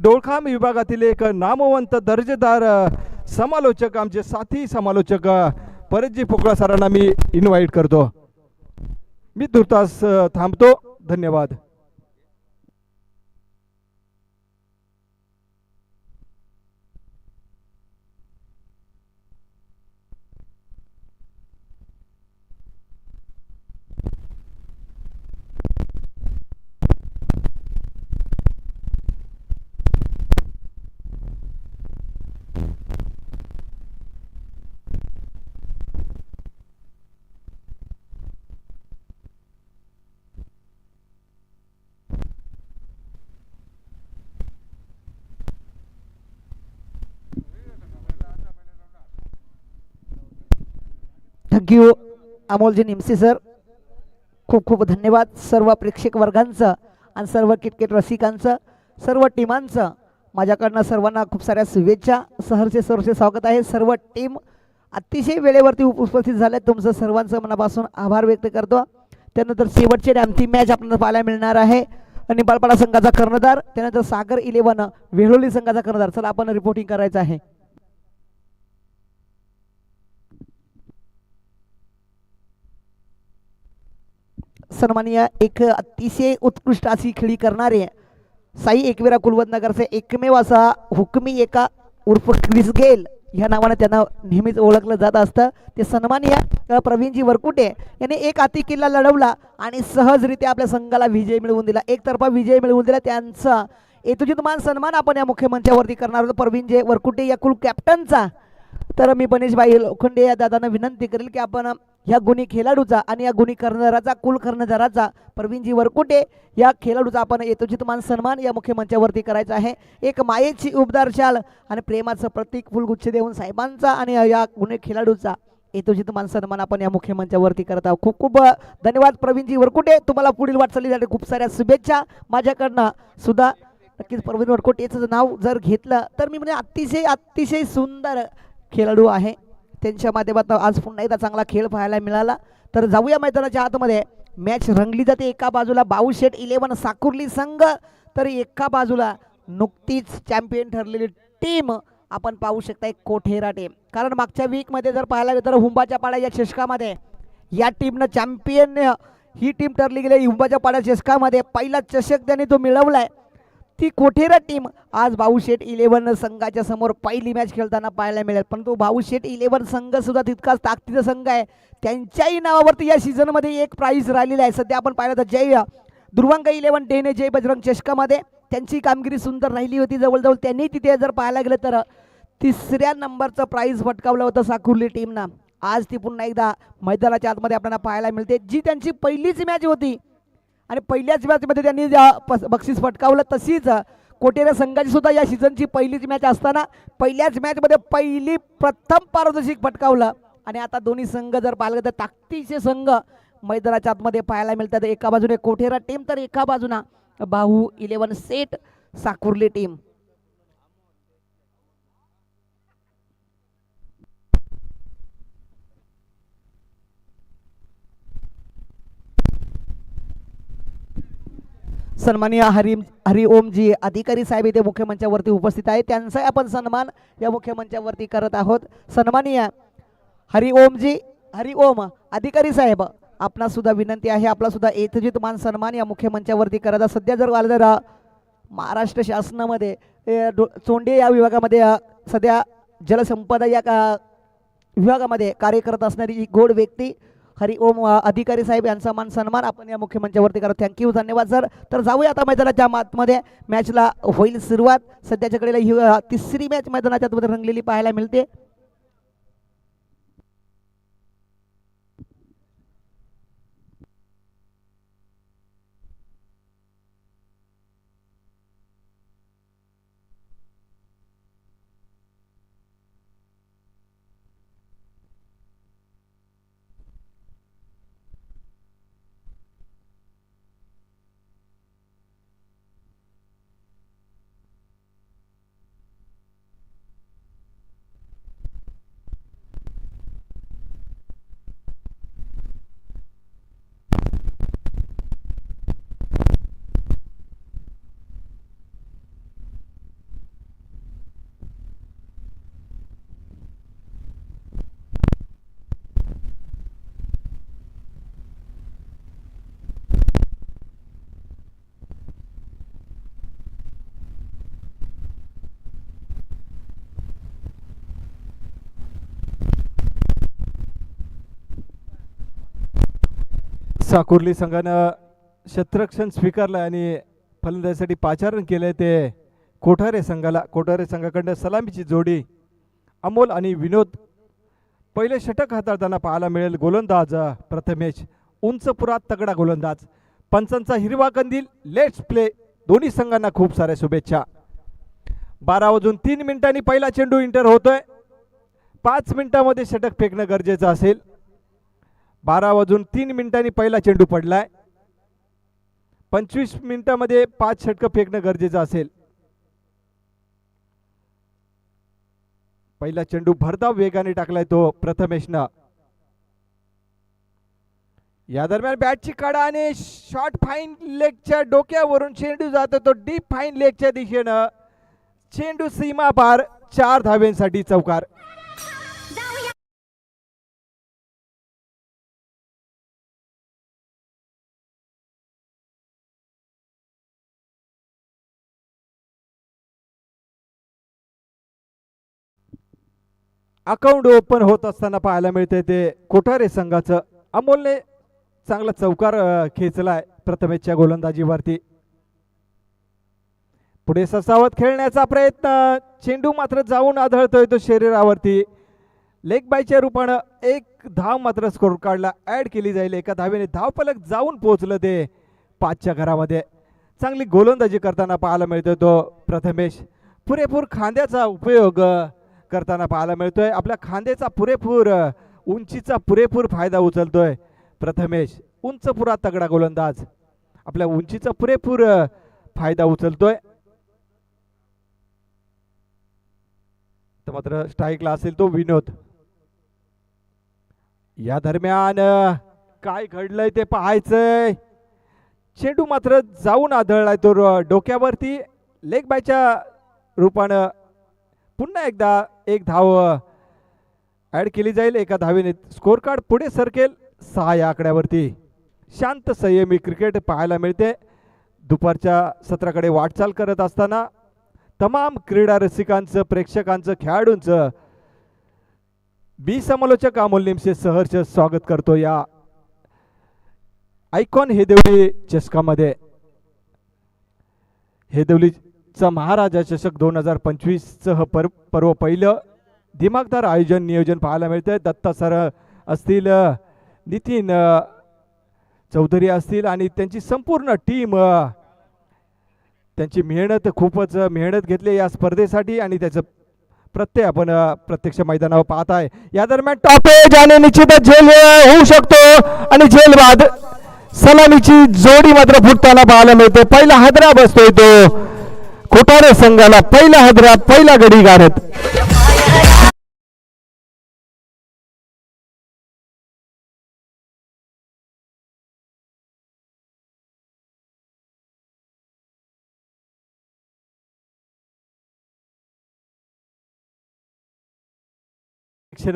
डोळखाम विभागातील एक नामवंत दर्जेदार समालोचक आमचे साथी समालोचक परतजी पोकळा सरांना मी इन्व्हाइट करतो। मी तुर्तास थांबतो। धन्यवाद। थँक्यू अमोलजी निमसे सर, खूप खूप धन्यवाद सर्व प्रेक्षक वर्गांचं आणि सर्व क्रिकेट रसिकांचं, सर्व टीमांचं माझ्याकडनं सर्वांना खूप साऱ्या शुभेच्छा। सहर्ष स्वागत आहे। सर्व टीम अतिशय वेळेवरती उपस्थित झाले, तुमचं सर्वांचं मनापासून आभार व्यक्त करतो। त्यानंतर शेवटची अंतिम मॅच आपल्याला पाहायला मिळणार आहे आणि बाळपाडा संघाचा कर्णधार, त्यानंतर सागर 11 वेळोली संघाचा कर्णधार। चला आपण रिपोर्टिंग करायचं आहे। सन्माननीय एक अतिशय उत्कृष्ट अशी खेळी करणारे साई एकविरा कुलवतनगरचे एकमेव असा हुकमी एका उर्फ क्रिस गेल ह्या नावाने त्यांना नेहमीच ओळखलं जात असतं। ते सन्माननीय प्रवीणजी वरकुटे यांनी एक हाती किल्ला लढवला आणि सहजरित्या आपल्या संघाला विजय मिळवून दिला, एकतर्फा विजय मिळवून दिला। त्यांचा यथोचित मान सन्मान आपण या मुख्यमंचावरती करणार आहोत प्रवीणजी वरकुटे या कुल कॅप्टनचा। तर मी बनेशभाई लोखंडे या दादांना विनंती करेल की आपण या गुणी खेळाडूचा आणि या गुणी कर्णधाराचा कुल कर्णधाराचा प्रवीणजी वरकुटे या खेळाडूचा आपण यथोचित मान सन्मान या मुख्यमंचावरती करायचा आहे। एक मायेची उबदार शाल आणि प्रेमाचं प्रतीक फुलगुच्छ देऊन साहेबांचा आणि या गुणी खेळाडूचा यथोचित मान सन्मान आपण या मुख्यमंचावरती करत आहोत। खूप खूप धन्यवाद प्रवीणजी वरकुटे, तुम्हाला पुढील वाटचालीसाठी खूप साऱ्या शुभेच्छा माझ्याकडनं सुद्धा। नक्कीच प्रवीण वरकुटे याचं नाव जर घेतलं तर मी म्हणजे अतिशय अतिशय सुंदर खेळाडू आहे। त्यांच्या माध्यमातून आज पुन्हा एकदा चांगला खेळ पाहायला मिळाला। तर जाऊया मैदानाच्या आतमध्ये, मॅच रंगली जाते। एका बाजूला बाऊशेट 11 साकुर्ली संघ, तर एका बाजूला नुकतीच चॅम्पियन ठरलेली टीम आपण पाहू शकता एक कोठेरा टीम। कारण मागच्या वीकमध्ये जर पाहायला गेलं तर हुंबाच्या पाड्या या चषकामध्ये या टीमनं चॅम्पियन ही टीम ठरली गेली। हुंबाच्या पाड्या चषकामध्ये पहिला चषक त्यांनी तो मिळवलाय। ती कोठेरा टीम आज बाऊशेट 11 संघाच्या समोर पहिली मॅच खेळताना पाहायला मिळेल। परंतु बाऊशेट 11 संघ सुद्धा तितकाच ताकदीचा संघ आहे। त्यांच्याही नावावरती या सीझनमध्ये एक प्राइज राहिलेला आहे। सध्या आपण पाहिलं तर जय दुर्वांग 11 टेने जय बजरंग चषकामध्ये त्यांची कामगिरी सुंदर राहिली होती। जवळजवळ त्यांनी तिथे जर पाहायला गेलं तर तिसऱ्या नंबरचं प्राइज पटकावलं होतं साकुर्ली टीमनं। आज ती पुन्हा एकदा मैदानाच्या आतमध्ये आपल्याला पाहायला मिळते, जी त्यांची पहिलीच मॅच होती आणि पहिल्याच मॅचमध्ये त्यांनी बक्षीस पटकावलं। तशीच कोटेरा संघाची सुद्धा या सीझनची पहिलीच मॅच असताना पहिल्याच मॅचमध्ये प्रथम पारितोषिक पटकावलं। आणि आता दोन्ही संघ जर पाहिलं तर ताकदीचे संघ मैदानाच्या आतमध्ये पाहायला मिळतात। एका बाजूने कोठेरा टीम तर एका बाजूना बाहू 11 सेट साकुर्ली टीम। सन्माननीय हरिओमजी अधिकारी साहेब इथे मुख्यमंचावरती उपस्थित आहे, त्यांचा आपण सन्मान या मुख्यमंचावरती करत आहोत। सन्माननीय हरिओम अधिकारी साहेब, आपणा सुद्धा विनंती आहे, आपला सुद्धा यथोचित मान सन्मान या मुख्यमंचावरती करत। सध्या जर आलं तर महाराष्ट्र शासनामध्ये चोंडे या विभागामध्ये सध्या जलसंपदा या विभागामध्ये कार्य करत असणारी ही गोड व्यक्ती हरिओम अधिकारी साहेब यांचा मान सन्मान आपण या मुख्यमंचावरती करा। थँक्यू, धन्यवाद सर। तर जाऊया आता मैदानाच्या आतमध्ये, मॅचला होईल सुरुवात। सध्याच्याकडे ही तिसरी मॅच मैदानाच्या आतमध्ये रंगलेली पाहायला मिळते। चाकुर्ली संघानं क्षेत्ररक्षण स्वीकारलं आणि फलंदाजीसाठी पाचारण केलंय ते कोठारे संघाला. कोठारे संघाकडनं सलामीची जोडी अमोल आणि विनोद. पहिले षटक हाताळताना पाहायला मिळेल गोलंदाज प्रथमेश, उंच पुरात तगडा गोलंदाज. पंचांचा हिरवा कंदील, लेट्स प्ले. दोन्ही संघांना खूप साऱ्या शुभेच्छा. 12 वाजून 3 मिनिटांनी पहिला चेंडू इंटर होतोय. 5 मिनिटांमध्ये षटक फेकणं गरजेचं असेल. 12 वाजून 3 मिनिटांनी पहिला चेंडू पडलाय. 25 मिनिटांमध्ये 5 षटकं फेकणं गरजेचं असेल. पहिला चेंडू भरधाव वेगाने टाकलाय तो प्रथमेशनं. या दरम्यान बॅटची कडा आणि शॉर्ट फाईन लेगच्या डोक्यावरून चेंडू जातो तो डीप फाईन लेगच्या दिशेनं. चेंडू सीमा पार. 4 धावेंसाठी चौकार. अकाउंट ओपन होत असताना पाहायला मिळते ते कोठारे संघाचं. अमोलने चांगला चौकार खेचलाय प्रथमेशच्या गोलंदाजीवरती. पुढे ससावत खेळण्याचा प्रयत्न. चेंडू मात्र जाऊन आदळतोय तो शरीरावरती. लेग बायच्या रूपानं 1 धाव मात्र स्कोर कार्डला ऍड केली जाईल. 1 धावेने धावफलक जाऊन पोहोचलं ते 5च्या घरामध्ये. चांगली गोलंदाजी करताना पाहायला मिळतोय तो प्रथमेश. पुरेपूर खांद्याचा उपयोग करताना पाहायला मिळतोय. आपल्या खांद्याचा पुरेपूर, उंचीचा पुरेपूर फायदा उचलतोय प्रथमेश. उंच पुरा तगडा गोलंदाज आपल्या उंचीचा पुरेपूर फायदा उचलतोय. तर मात्र स्ट्राईकला असेल तो विनोद. या दरम्यान काय घडलंय ते पाहायचंय. चेंडू मात्र जाऊन आदळलाय तो डोक्यावरती. लेग बायच्या रूपानं पुन्हा एकदा 1 धाव ऍड केली जाईल. 1 धावेने स्कोर कार्ड पुढे सरकेल 6 या आकड्यावरती. शांत संयमी क्रिकेट पाहायला मिळते. दुपारच्या सत्राकडे वाटचाल करत असताना तमाम क्रीडा रसिकांचं, प्रेक्षकांचं, खेळाडूंचं बी समालोचक अमोल निमसे सहर्ष स्वागत करतो या आयकॉन हेदेवली चषकामध्ये. हेदेवलीचा महाराजा चषक 2025 पर्व पहिलं दिमागदार आयोजन नियोजन पाहायला मिळतंय. दत्ता सर असतील, नितीन चौधरी असतील आणि त्यांची संपूर्ण टीम. त्यांची मेहनत, खूपच मेहनत घेतली या स्पर्धेसाठी आणि त्याचं प्रत्यय आपण प्रत्यक्ष मैदानावर पाहत आहे. या दरम्यान टॉपेज आणि निश्चितच झेल होऊ शकतो आणि झेल बाद सलामीची जोडी मात्र फुटताना पाहायला मिळते. पहिला हादरा बसतोय तो कोठारे संघाला. पहिला हादरा, पहिला गडी गारत.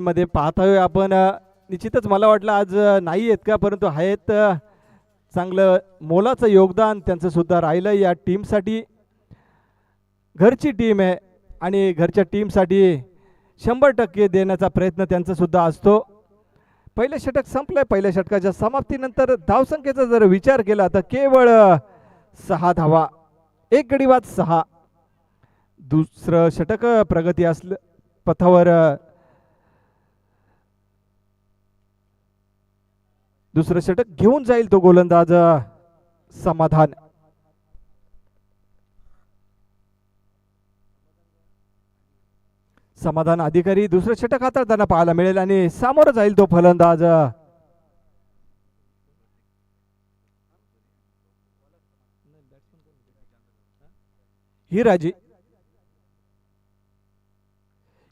मध्ये पाहतोय आपण. निश्चितच मला वाटलं आज नाही आहेत का, परंतु आहेत. चांगलं मोलाचं योगदान त्यांचं सुद्धा राहिलं या टीमसाठी. घरची टीम आहे आणि घरच्या टीमसाठी 100% देण्याचा प्रयत्न त्यांचा सुद्धा असतो. पहिलं षटक संपलंय. पहिल्या षटकाच्या समाप्तीनंतर धावसंख्येचा जर विचार केला तर केवळ 6 धावा, 1 गडी बाद 6. दुसरं षटक प्रगती असलं पथावर. दुसरं षटक घेऊन जाईल तो गोलंदाज समाधान. समाधान अधिकारी दुसरं षटक हाताळताना पाहायला मिळेल आणि सामोरं जाईल तो फलंदाज हिराजी.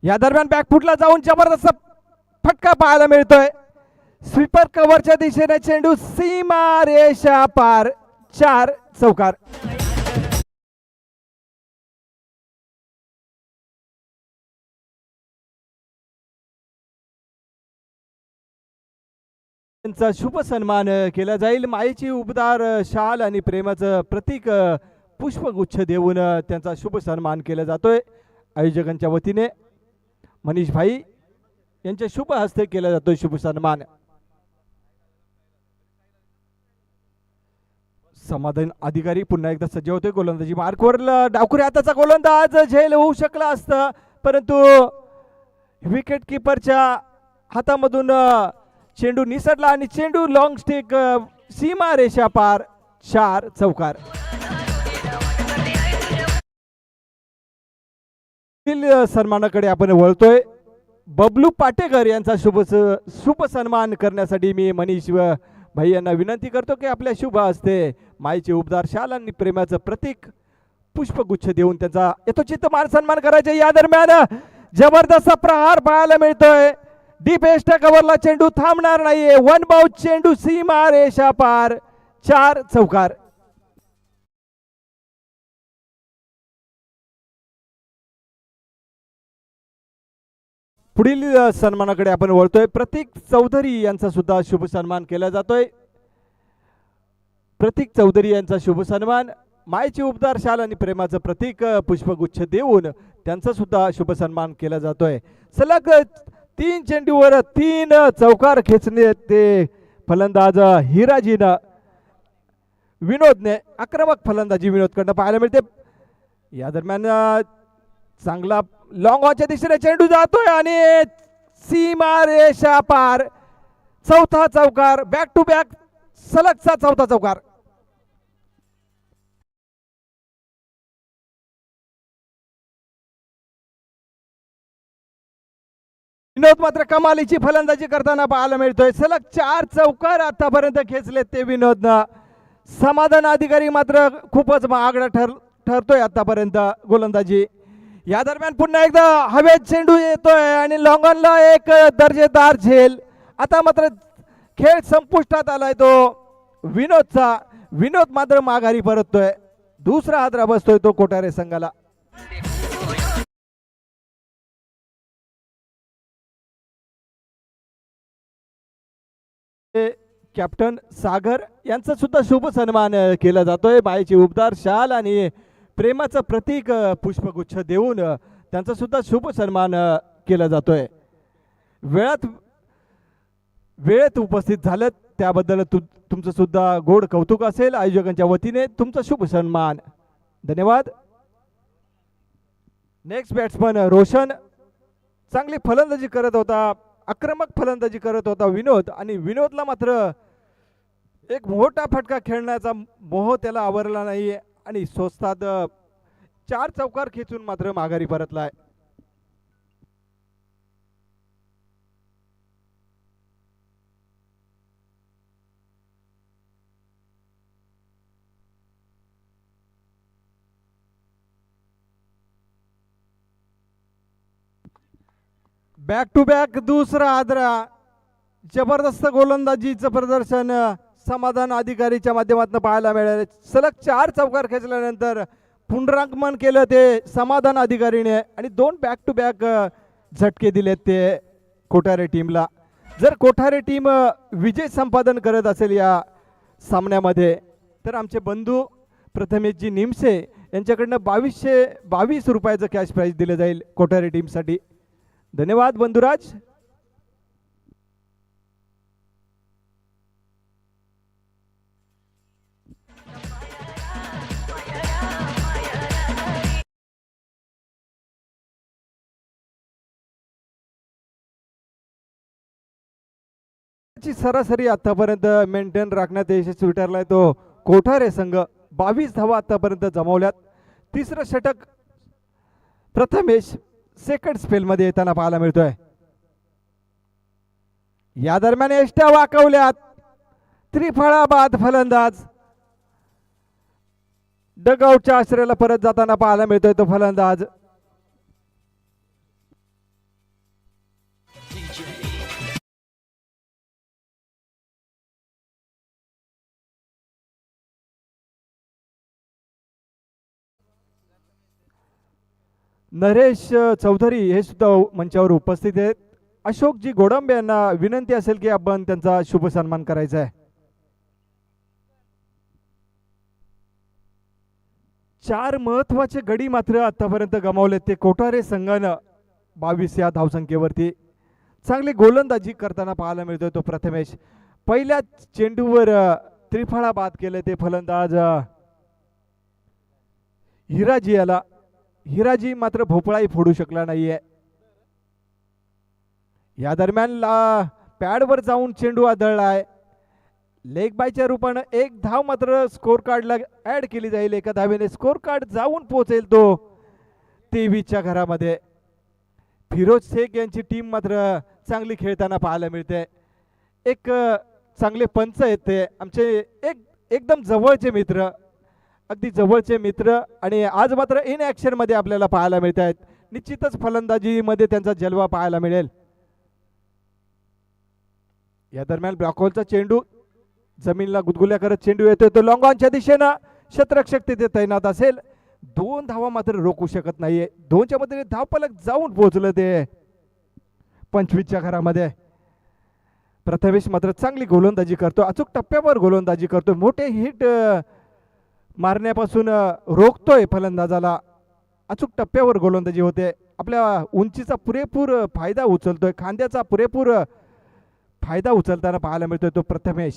या दरम्यान बॅकफुटला जाऊन जबरदस्त फटका पाहायला मिळतोय. स्वीपर कव्हरच्या दिशेने चेंडू सीमा रेषा पार. 4 चौकार. त्यांचा शुभ सन्मान केला जाईल. मायेची उबदार शाल आणि प्रेमाचं प्रतीक पुष्पगुच्छ देऊन त्यांचा शुभ सन्मान केला जातोय. आयोजकांच्या वतीने मनीष भाई यांच्या शुभ हस्ते केला जातोय शुभ सन्मान. समाधान अधिकारी पुन्हा एकदा सज्ज होते गोलंदाजी मार्कवर डावखुरी हाताचा गोलंदाज झेल होऊ शकला असतं, परंतु विकेट किपरच्या हातामधून चेंडू निसटला आणि चेंडू लॉंग स्टिक सीमा रेषा पार 4 चौकार. सन्मानाकडे आपण वळतोय. बबलू पाटेकर यांचा शुभ सन्मान करण्यासाठी मी मनीष भाई यांना विनंती करतो की आपल्या शुभ हस्ते माईचे उपदार शाल आणि प्रेमाचं प्रतीक पुष्पगुच्छ देऊन त्यांचा यथोचित मान सन्मान करायचे. या दरम्यान जबरदस्त प्रहार पाहायला मिळतोय. डीप एस्टा कव्हरला चेंडू थांबणार नाहीये. वन बाउंस चेंडू सीमा रेषा पार 4 चौकार. पुढील सन्मानाकडे आपण वळतोय. प्रतीक चौधरी यांचा सुद्धा शुभ सन्मान केला जातोय. प्रतीक चौधरी यांचा शुभ सन्मान मायची उपदार शाल आणि प्रेमाचं प्रतीक पुष्पगुच्छ देऊन त्यांचा सुद्धा शुभ सन्मान केला जातोय. सलग 3 चेंडूवर 3 चौकार खेचणे ते फलंदाज हिराजीनं विनोदने आक्रमक फलंदाजी विनोदकडनं पाहायला मिळते. या दरम्यान चांगला लॉंग ऑनच्या दिशेने चेंडू जातोय आणि सीमा रेषा पार 4था चौकार. बॅक टू बॅक सलगचा 4था चौकार. विनोद मात्र कमालीची फलंदाजी करताना पाहायला मिळतोय. सलग 4 चौकार आतापर्यंत खेचलेत ते विनोदनं. समाधान अधिकारी मात्र खूपच महागडा ठरतोय आतापर्यंत गोलंदाजी. या दरम्यान पुन्हा एकदा हवेत चेंडू येतोय आणि लॉंगॉनला एक दर्जेदार झेल. आता मात्र खेळ संपुष्टात आलाय तो विनोदचा. विनोद मात्र माघारी परततोय. दुसरा हादरा बसतोय तो कोठारे संघाला. कॅप्टन सागर यांचा सुद्धा शुभ सन्मान केला जातोय. बाईचे उपदार शाल आणि प्रेमाचं प्रतीक पुष्पगुच्छ देऊन त्यांचा सुद्धा शुभ सन्मान केला जातोय. वेळेत उपस्थित झालेत त्याबद्दल तुमचं सुद्धा गोड कौतुक असेल. आयोजकांच्या वतीने तुमचा शुभ सन्मान. धन्यवाद. Next batsman Roshan. चांगली फलंदाजी करत होता, आक्रमक फलंदाजी करत होता विनोद, आणि विनोदला मात्र एक मोठा फटका खेळण्याचा मोह त्याला आवरला नाहीये आणि स्वस्तात 4 चौकार खेचून मात्र माघारी परतलाय. बॅक टू बॅक दुसरा आदरा. जबरदस्त गोलंदाजीचं प्रदर्शन समाधान अधिकारीच्या माध्यमातून पाहायला मिळाले. सलग 4 चौकार खेचल्यानंतर पुनरागमन केलं ते समाधान अधिकारीने आणि 2 बॅक टू बॅक झटके दिलेत ते कोठारे टीमला. जर कोठारे टीम विजय संपादन करत असेल या सामन्यामध्ये तर आमचे बंधू प्रथमेशजी निमसे यांच्याकडनं 2222 रुपयाचं कॅश प्राईज दिलं जाईल कोठारे टीमसाठी. धन्यवाद बंधुराज. सरासरी आतापर्यंत मेंटेन राखण्यात यशस्वी ठरलाय तो कोठारे संघ. 22 धावा आतापर्यंत जमवल्यात. तिसरं षटक प्रथमेश सेकंड स्पेल मध्ये येताना पाहायला मिळतोय. या दरम्यान एष्ट्या वाकवल्यात. त्रिफळा बाद फलंदाज डगआउटच्या आश्रयाला परत जाताना पाहायला मिळतोय तो फलंदाज. नरेश चौधरी हे सुद्धा मंचावर उपस्थित आहेत. अशोकजी गोडंबे यांना विनंती असेल की आपण त्यांचा शुभ सन्मान करायचा आहे. 4 महत्वाचे गडी मात्र आतापर्यंत गमावलेत ते कोठारे संघानं 22 या धावसंख्येवरती. चांगली गोलंदाजी करताना पाहायला मिळतोय तो प्रथमेश. पहिल्या चेंडूवर त्रिफळा बाद केले ते फलंदाज हिराजी याला. हिराजी मात्र भोपळाही फोडू शकला नाहीये. या दरम्यान पॅडवर जाऊन चेंडू आदळलाय. लेग बायच्या रूपानं एक धाव मात्र स्कोर कार्डला ऍड केली जाईल. एका धावेने स्कोर कार्ड जाऊन पोहोचेल तो 23च्या घरामध्ये. फिरोज शेख यांची टीम मात्र चांगली खेळताना पाहायला मिळते. एक चांगले पंच आहेत ते आमचे, एकदम जवळचे मित्र, अगदी जवळचे मित्र, आणि आज मात्र इन ऍक्शन मध्ये आपल्याला पाहायला मिळत आहेत. निश्चितच फलंदाजीमध्ये त्यांचा जलवा पाहायला मिळेल. या दरम्यान ब्लॉकहोलचा चेंडू जमीनला गुदगुल्या करत चेंडू येतोय तो लॉंग ऑनच्या दिशेनं. शतरक्षक तिथे तैनात असेल. 2 धावा मात्र रोखू शकत नाहीये. 2च्या मध्ये धावफलक जाऊन पोहोचलं ते 25च्या घरामध्ये. प्रथमेश मात्र चांगली गोलंदाजी करतो, अचूक टप्प्यावर गोलंदाजी करतोय, मोठे हिट मारण्यापासून रोखतोय फलंदाजाला. अचूक टप्प्यावर गोलंदाजी होते. आपल्या उंचीचा पुरेपूर फायदा उचलतोय, खांद्याचा पुरेपूर फायदा उचलताना पाहायला मिळतोय तो प्रथमेश.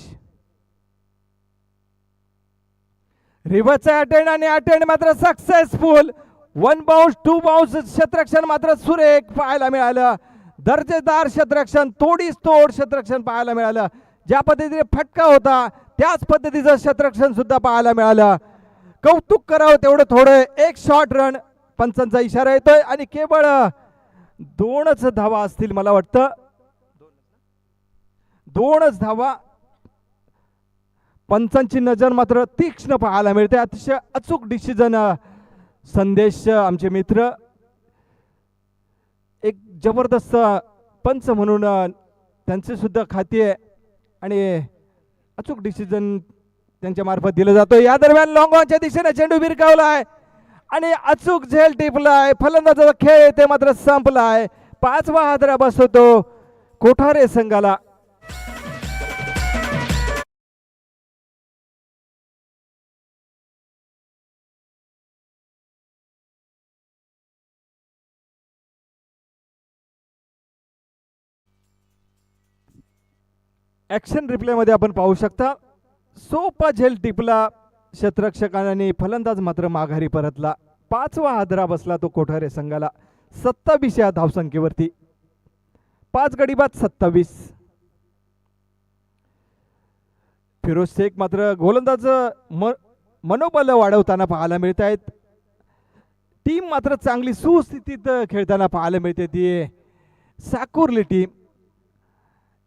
रिव्हर्सचा अटेंड आणि अटेंड मात्र सक्सेसफुल. 1 बाउन्स 2 बाउन्स क्षेत्ररक्षण मात्र सुरेख पाहायला मिळालं. दर्जेदार क्षेत्ररक्षण, तोडीस तोड क्षेत्ररक्षण पाहायला मिळालं. ज्या पद्धतीने फटका होता त्याच पद्धतीचं क्षेत्ररक्षण सुद्धा पाहायला मिळालं. कौतुक करावं तेवढं थोडं. एक शॉर्ट रन, पंचांचा इशारा येतोय आणि केवळ 2च धावा असतील मला वाटतं. 2च धावा. पंचांची नजर मात्र तीक्ष्ण पाहायला मिळते. अतिशय अचूक डिसिजन. संदेश आमचे मित्र एक जबरदस्त पंच म्हणून त्यांचे सुद्धा खाती आहे आणि अचूक डिसिजन त्यांच्या मार्फत दिलं जातं. या दरम्यान लॉंग ऑनच्या दिशेने चेंडू भिरकावलाय आणि अचूक झेल टिपलाय. फलंदाजाचा खेळ ते मात्र संपलाय. 5वा हादरा बसतो कोठारे संघाला. ऍक्शन रिप्ले मध्ये आपण पाहू शकता, सोपा झेल टिपला क्षेत्ररक्षकांनी, फलंदाज मात्र माघारी परतला. 5वा हादरा बसला तो कोठारे संघाला 27 या धावसंख्येवरती. 5 गडी बाद 27. फिरोज शेख मात्र गोलंदाज मनोबल वाढवताना पाहायला मिळत आहेत. टीम मात्र चांगली सुस्थितीत खेळताना पाहायला मिळते. ती साकुर्ली टीम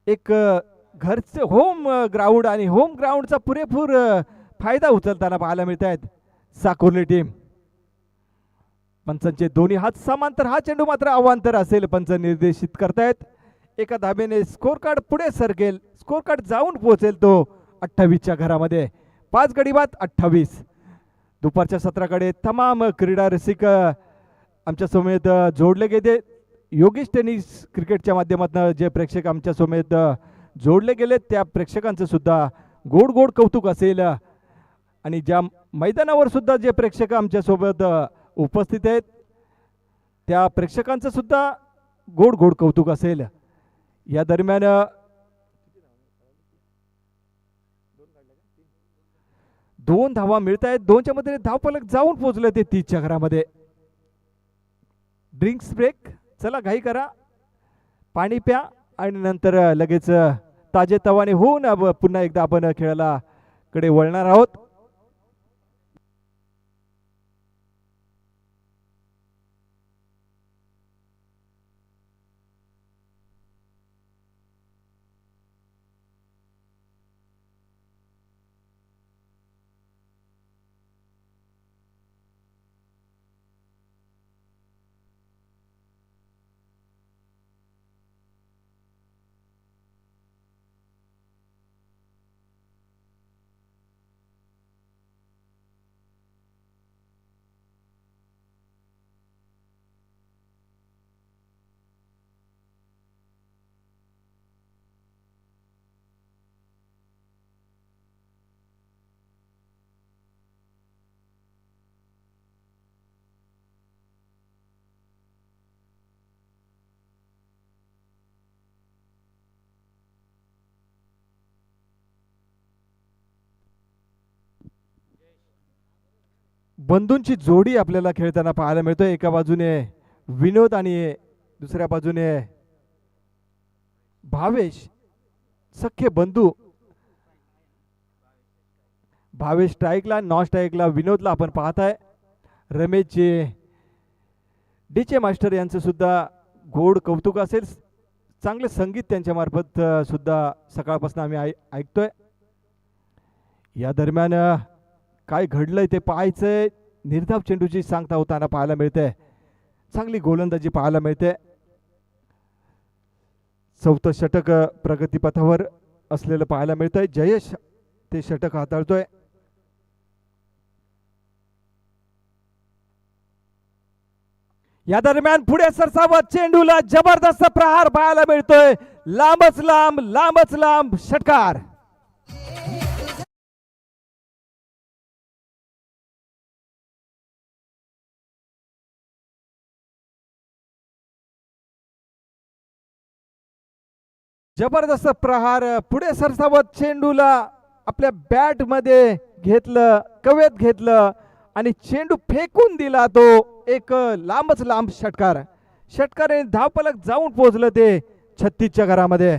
एक घरचे होम ग्राउंड आणि होम ग्राउंडचा पुरेपूर फायदा उचलताना पाहायला मिळत आहेत साकुर्ली टीम. पंचांचे दोन्ही हात समांतर. हा चेंडू मात्र अवांतर असेल पंच निर्देशित करतायत. एका धाब्याने स्कोर कार्ड पुढे सरकेल, स्कोर कार्ड जाऊन पोहोचेल तो 28च्या घरामध्ये. 5 गडी बाद 28. दुपारच्या सत्राकडे तमाम क्रीडा रसिक आमच्या समेत जोडले गेले. योगेश टेनिस क्रिकेटच्या माध्यमातून जे प्रेक्षक आमच्या समेत जोडले गेले त्या प्रेक्षकांचं सुद्धा गोड गोड कौतुक असेल आणि ज्या मैदानावर सुद्धा जे प्रेक्षक आमच्या सोबत उपस्थित आहेत त्या प्रेक्षकांचं सुद्धा गोड गोड कौतुक असेल. या दरम्यान 2 धावा मिळत आहेत. 2च्या मध्ये धावफलक जाऊन पोहोचले ते 30च्या घरामध्ये. Drinks break. चला घाई करा, पाणी प्या आणि नंतर लगेच ताजेतवाने होऊन पुन्हा एकदा आपण खेळाला कडे वळणार आहोत. बंधूंची जोडी आपल्याला खेळताना पाहायला मिळतोय. एका बाजूने विनोद आणि दुसऱ्या बाजूने भावेश, सख्खे बंधू. भावेश स्ट्राईकला, नॉन स्ट्राईकला विनोदला आपण पाहताय. रमेशचे डीचे मास्टर यांचं सुद्धा गोड कौतुक असेल. चांगले संगीत त्यांच्या मार्फत सुद्धा सकाळपासून आम्ही ऐकतोय. या दरम्यान काय घडलंय ते पाहायचंय. निर्धाव चेंडूची सांगता होताना पाहायला मिळते. चांगली गोलंदाजी पाहायला मिळते. चौथं षटक प्रगतीपथावर असलेलं पाहायला मिळतंय. जयेश ते षटक हाताळतोय. या दरम्यान पुढे सरसावत चेंडूला जबरदस्त प्रहार पाहायला मिळतोय. लांबच लांब, लांबच लांब षटकार. जबरदस्त प्रहार पुढे सरसावत चेंडूला आपल्या बॅट मध्ये घेतलं, कवेत घेतलं आणि चेंडू फेकून दिला. तो एक लांबच लांब षटकार. षटकाराने धावपलक जाऊन पोहोचलं ते 36च्या घरामध्ये.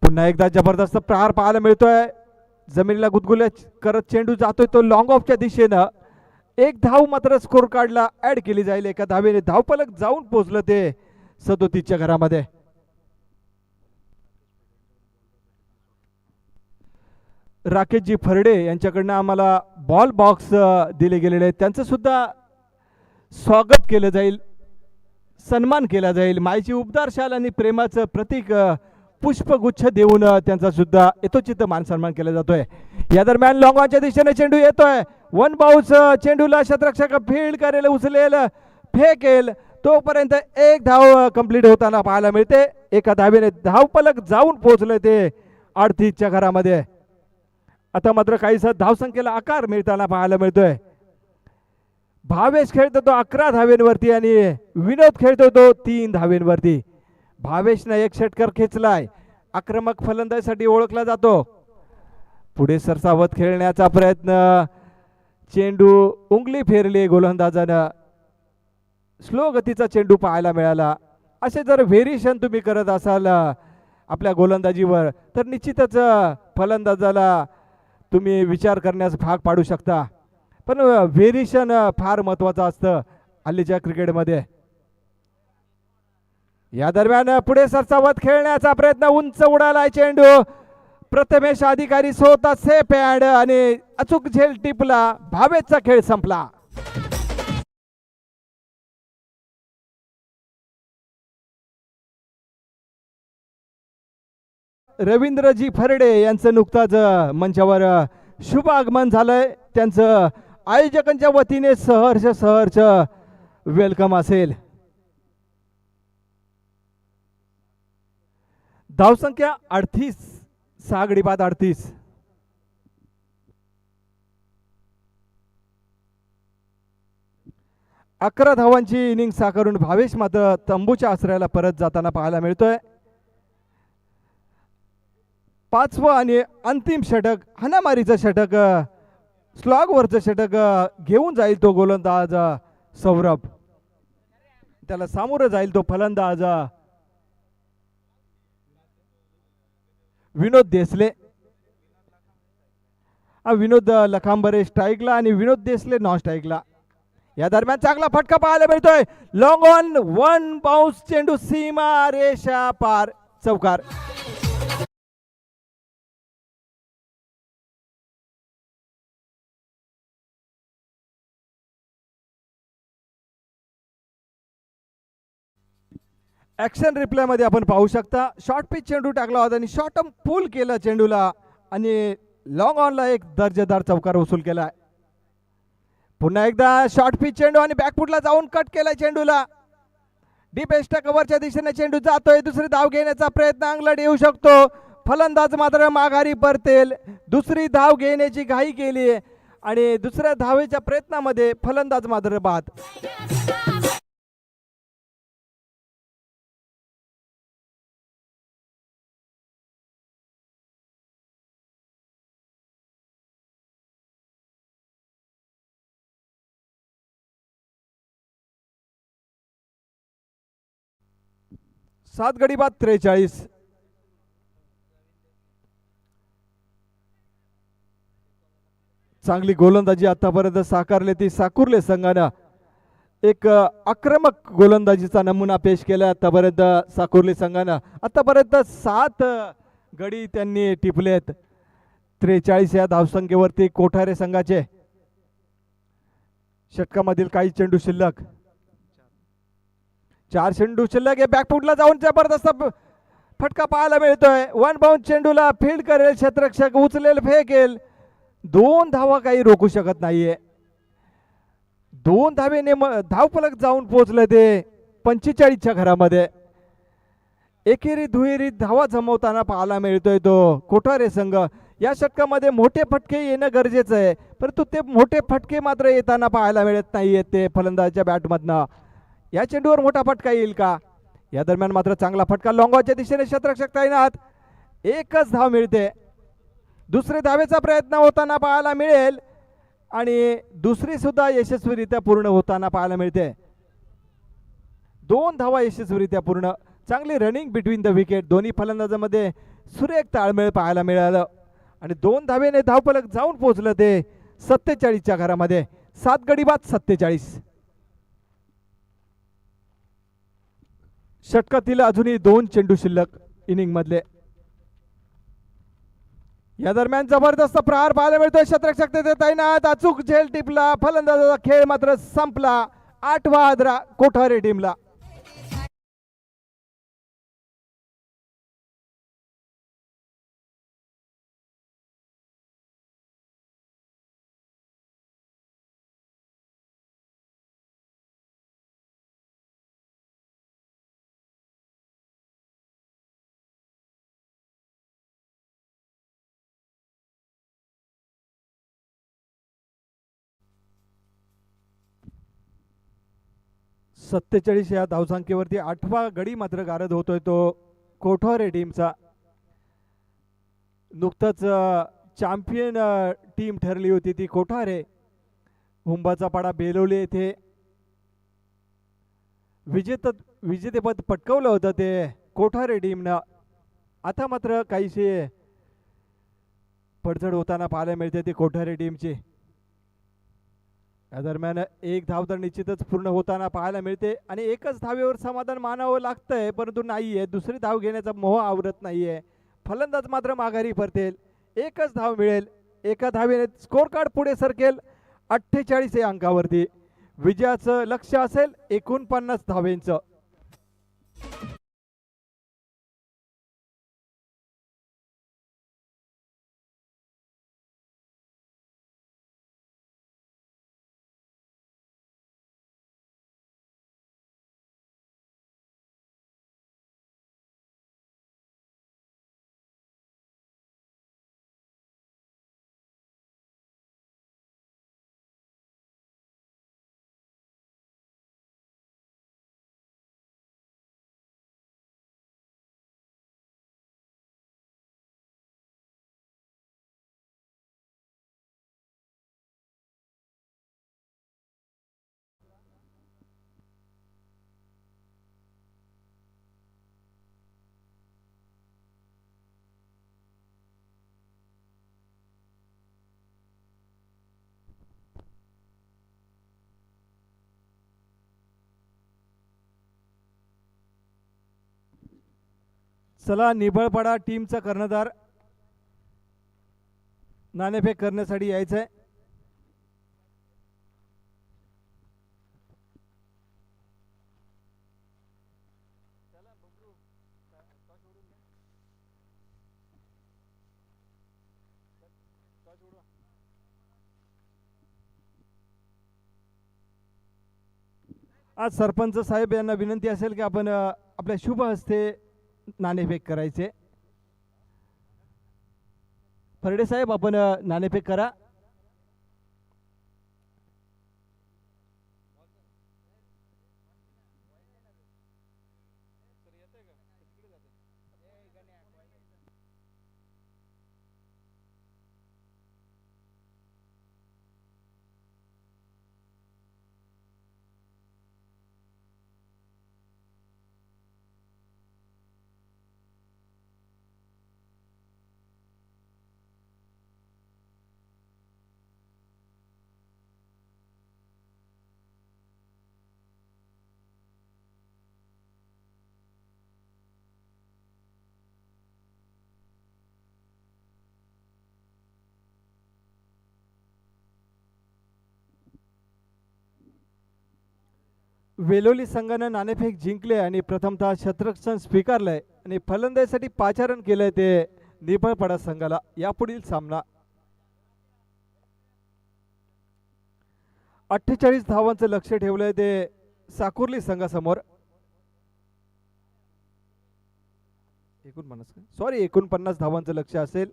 पुन्हा एकदा जबरदस्त प्रहार पाहायला मिळतोय. जमिनीला गुदगुल्या करत चेंडू जातोय तो लॉंग ऑफच्या दिशेनं. एक धाव मात्र स्कोर कार्डला ऍड केली जाईल. एका धावेने धावपलक जाऊन पोहोचलं ते 37च्या घरामध्ये. राकेशजी फरडे यांच्याकडनं आम्हाला बॉल बॉक्स दिले गेलेले आहेत. त्यांचं सुद्धा स्वागत केलं जाईल, सन्मान केला जाईल. मायची उबदार शाल आणि प्रेमाचं प्रतीक पुष्पगुच्छ देऊन त्यांचा सुद्धा यथोचित मान सन्मान केला जातोय. या दरम्यान लॉंग ऑनच्या दिशेने चेंडू येतोय. वन बाउन्स चेंडूला शतरक्षक फील्ड करेल, उचलेल, फेकेल. तोपर्यंत एक धाव कंप्लीट होताना पाहायला मिळते. एका धावेने धावपलक जाऊन पोहोचले ते 38च्या घरामध्ये. आता मात्र काहीसा धावसंख्येला आकार मिळताना पाहायला मिळतोय. भावेश खेळतो तो 11 धावेंवरती आणि विनोद खेळतो तो 3 धावेंवरती. भावेशने एक षटकार खेचलाय. आक्रमक फलंदाजीसाठी ओळखला जातो. पुढे सरसावत खेळण्याचा प्रयत्न, चेंडू उंगली फेरली गोलंदाजानं. स्लो गतीचा चेंडू पाहायला मिळाला. असे जर व्हेरिएशन तुम्ही करत असाल आपल्या गोलंदाजीवर तर निश्चितच फलंदाजाला तुम्ही विचार करण्यास भाग पाडू शकता. पण व्हेरिएशन फार महत्वाचं असतं हल्लीच्या क्रिकेटमध्ये. या दरम्यान पुढे सरसावत खेळण्याचा प्रयत्न, उंच उडालाय चेंडू. प्रथमेश अधिकारी स्वतः सेफ हँड आणि अचूक झेल टिपला. भावेशचा खेळ संपला. रवींद्रजी फरडे यांचं नुकताच मंचावर शुभ आगमन झालंय. त्यांचं आयोजकांच्या वतीने सहर्ष वेलकम असेल. धावसंख्या 38, 6 गडी बाद 38. अकरा धावांची इनिंग साकारून भावेश मात्र तंबूच्या आश्रयाला परत जाताना पाहायला मिळतोय. 5वं आणि अंतिम षटक, हाणामारीचं षटक, स्लॉगवरचं षटक घेऊन जाईल तो गोलंदाज सौरभ. त्याला सामोरं जाईल तो फलंदाज विनोद देसले. विनोद लखांबरे स्ट्राईकला आणि विनोद देसले नॉन स्ट्राईकला. या दरम्यान चांगला फटका पाहायला मिळतोय. लॉंग ऑन, वन बाउन्स चेंडू सीमा रेषा पार, चौकार. ऍक्शन रिप्लाय मध्ये आपण पाहू शकता शॉर्ट पिच चेंडू टाकला होता आणि शॉर्ट पुल केला चेंडूला आणि लॉंग ऑनला एक दर्जेदार चौकार वसूल केलाय. पुन्हा एकदा शॉर्ट पिच चेंडू आणि बॅकफुटला जाऊन कट केलाय चेंडूला. डीप एस्टा कव्हरच्या दिशेने चेंडू जातोय. दुसरी धाव घेण्याचा प्रयत्न अंगलट येऊ शकतो. फलंदाज मात्र माघारी परतेल. दुसरी धाव घेण्याची घाई केली आणि दुसऱ्या धावेच्या प्रयत्नामध्ये फलंदाज मात्र बाद. 7 गडी बाद 43. चांगली गोलंदाजी आतापर्यंत साकारली ती साकुर्ले संघानं. एक आक्रमक गोलंदाजीचा नमुना पेश केला आतापर्यंत साकुर्ले संघानं. आतापर्यंत 7 गडी त्यांनी टिपलेत. 43 या धावसंख्येवरती कोठारे संघाचे. षटकामधील काही चेंडू शिल्लक. 4 चेंडू शिल्लक. हे बॅकफुटला जाऊन जबरदस्त फटका पाहायला मिळतोय. 1 बाउंड चेंडूला फील्ड करेल क्षेत्ररक्षक, उचलेल फेकेल. 2 धावा काही रोखू शकत नाहीये. 2 धावेने धावफलक जाऊन पोहोचले ते 45च्या घरामध्ये. एकेरी दुहेरी धावा जमवताना पाहायला मिळतोय तो कोठारे संघ. या षटकामध्ये मोठे फटके येणं गरजेचं आहे, परंतु ते मोठे फटके मात्र येताना पाहायला मिळत नाहीयेत ते फलंदाजाच्या बॅटमधनं. या चेंडूवर मोठा फटका येईल का? या दरम्यान मात्र चांगला फटका लॉंगॉच्या दिशेने क्षेत्ररक्षक तैनात. एकच धाव मिळते. दुसरे धावेचा प्रयत्न होताना पाहायला मिळेल आणि दुसरी सुद्धा यशस्वीरित्या पूर्ण होताना पाहायला मिळते. 2 धावा यशस्वीरित्या पूर्ण. चांगली रनिंग बिटवीन द विकेट. दोन्ही फलंदाजांमध्ये सुरेख ताळमेळ पाहायला मिळालं आणि 2 धावेने धावफलक जाऊन पोहोचलं ते 47च्या घरामध्ये. 7 गडी बाद 47. षटकातील अजूनही 2 चेंडू शिल्लक इनिंग मधले. या दरम्यान जबरदस्त प्रहार पाहायला मिळतोय. क्षेत्ररक्षक तेथे तैनात. अचूक झेल टिपला. फलंदाजाचा खेळ मात्र संपला. 8वा आदरा कोठारे टीमला. सत्तेचाळीस या धावसंख्येवरती 8वा गडी मात्र गारद होतोय तो कोठारे टीमचा. नुकतंच चॅम्पियन टीम ठरली होती ती कोठारे. हुंबाचा पाडा बेलोली येथे विजेतेपद पटकावलं होतं ते कोठारे टीमनं. आता मात्र काहीशी पडझड होताना पाहायला मिळते ती कोठारे टीमची. या दरम्यान 1 धाव तर निश्चितच पूर्ण होताना पाहायला मिळते आणि एकच धावेवर समाधान मानावं लागतंय, परंतु नाहीये. दुसरी धाव घेण्याचा मोह आवरत नाहीये. फलंदाज मात्र माघारी परतेल. एकच धाव मिळेल. एका धावेने स्कोर कार्ड पुढे सरकेल 48 या अंकावरती. विजयाचं लक्ष्य असेल 49 धावेंचं. चला, निबळपाडा टीमचा कर्णधार नाणेफेक करण्यासाठी यायचंय. आज सरपंच साहेब यांना विनंती असेल की आपण आपल्या शुभ हस्ते नाणेफेक करायचे. फरडे साहेब, आपण नाणेफेक करा. वेलोली संघानं नाणेफेक जिंकले आणि प्रथमतः शतरक्षण स्वीकारलंय आणि फलंदाजीसाठी पाचारण केलंय ते निफळपाडा संघाला. यापुढील सामना 48 धावांचं लक्ष ठेवलंय ते साकुर्ली संघासमोर. 49 धावांचं लक्ष असेल.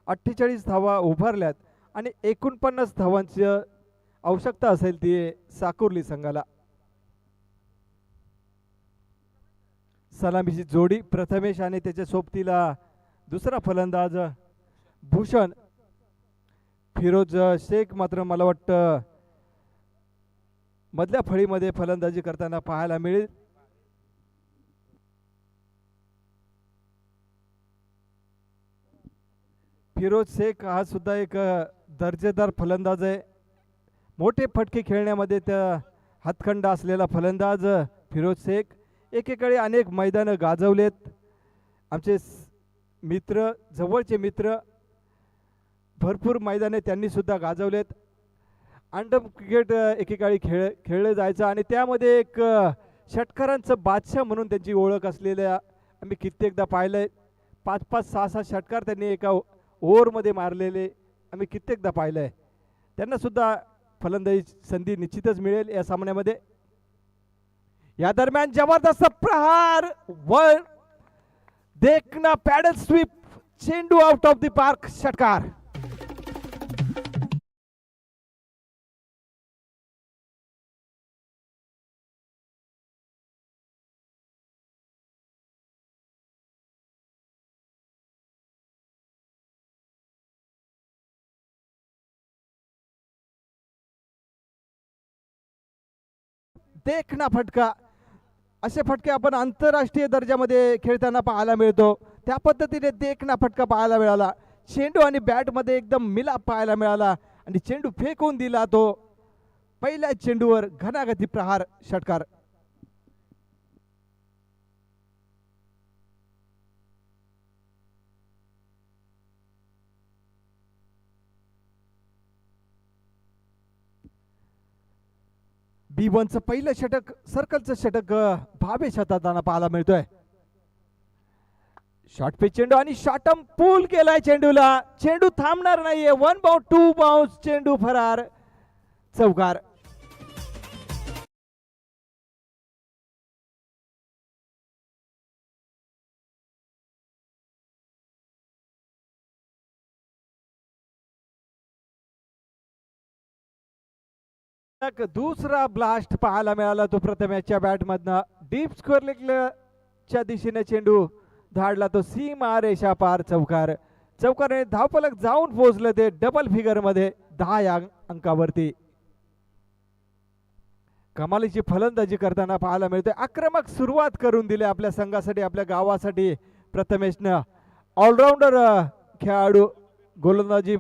48 धावा उभारल्यात आणि 49 धावांची आवश्यकता असेल ती साकुर्ली संघाला. सलामीची जोडी प्रथमेश आणि त्याच्या सोबतीला दुसरा फलंदाज भूषण. फिरोज शेख मात्र मला वाटतं मधल्या फळीमध्ये फलंदाजी करताना पाहायला मिळेल. फिरोज शेख हा सुद्धा एक दर्जेदार फलंदाज आहे. मोठे फटके खेळण्यामध्ये त्या हातखंड असलेला फलंदाज फिरोज शेख. एकेकाळी अनेक मैदानं गाजवलेत. आमचे मित्र, जवळचे मित्र, भरपूर मैदाने त्यांनी सुद्धा गाजवलेत. अंडम क्रिकेट एकेकाळी खेळलं जायचं आणि त्यामध्ये एक षटकारांचं बादशाह म्हणून त्यांची ओळख असलेल्या आम्ही कित्येकदा पाहिलंय. 5-5, 6-6 षटकार त्यांनी एका ओव्हरमध्ये मारलेले आम्ही कित्येकदा पाहिलंय. त्यांना सुद्धा फलंदाजी संधी निश्चितच मिळेल या सामन्यामध्ये. या दरम्यान जबरदस्त प्रहार वर देखना पॅडल स्वीप, चेंडू आउट ऑफ द पार्क, षटकार. देखना फटका. असे फटके आपण आंतरराष्ट्रीय दर्जामध्ये खेळताना पाहायला मिळतो. त्या पद्धतीने देखना फटका पाहायला मिळाला. चेंडू आणि बॅटमध्ये एकदम मिलाप पाहायला मिळाला आणि चेंडू फेकून दिला तो. पहिल्या चेंडूवर घनागती प्रहार, षटकार. B1चं पहिलं षटक, सर्कलचं षटक भावे शतकांना पाहायला मिळतोय. शॉर्ट पिच चेंडू आणि शॉटम पूल केलाय चेंडूला. चेंडू थांबणार नाहीये. 1 बाउंस 2 बाउंस, चेंडू फरार, चौकार. दुसरा ब्लास्ट पाहायला मिळाला तो प्रथमेशच्या बॅटमधनं. डीप स्क्वेअर लेगच्या दिशेने चेंडू धाडला तो सीमा रेषा पार, चौकार. चौकाराने धावफलक जाऊन पोहोचलं ते डबल फिगर मध्ये 10 या अंकावरती. कमालीची फलंदाजी करताना पाहायला मिळते. आक्रमक सुरुवात करून दिली आपल्या संघासाठी, आपल्या गावासाठी प्रथमेशनं. ऑलराऊंडर खेळाडू, गोलंदाजी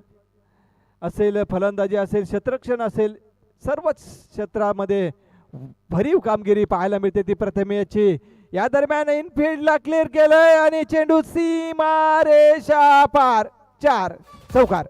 असेल, फलंदाजी असेल, क्षेत्ररक्षण असेल, सर्वच क्षेत्रामध्ये भरीव कामगिरी पाहायला मिळते ती प्रथमेशची. या दरम्यान इनफिल्डला क्लिअर केलंय आणि चेंडू सीमा रेषा पार, 4, चौकार.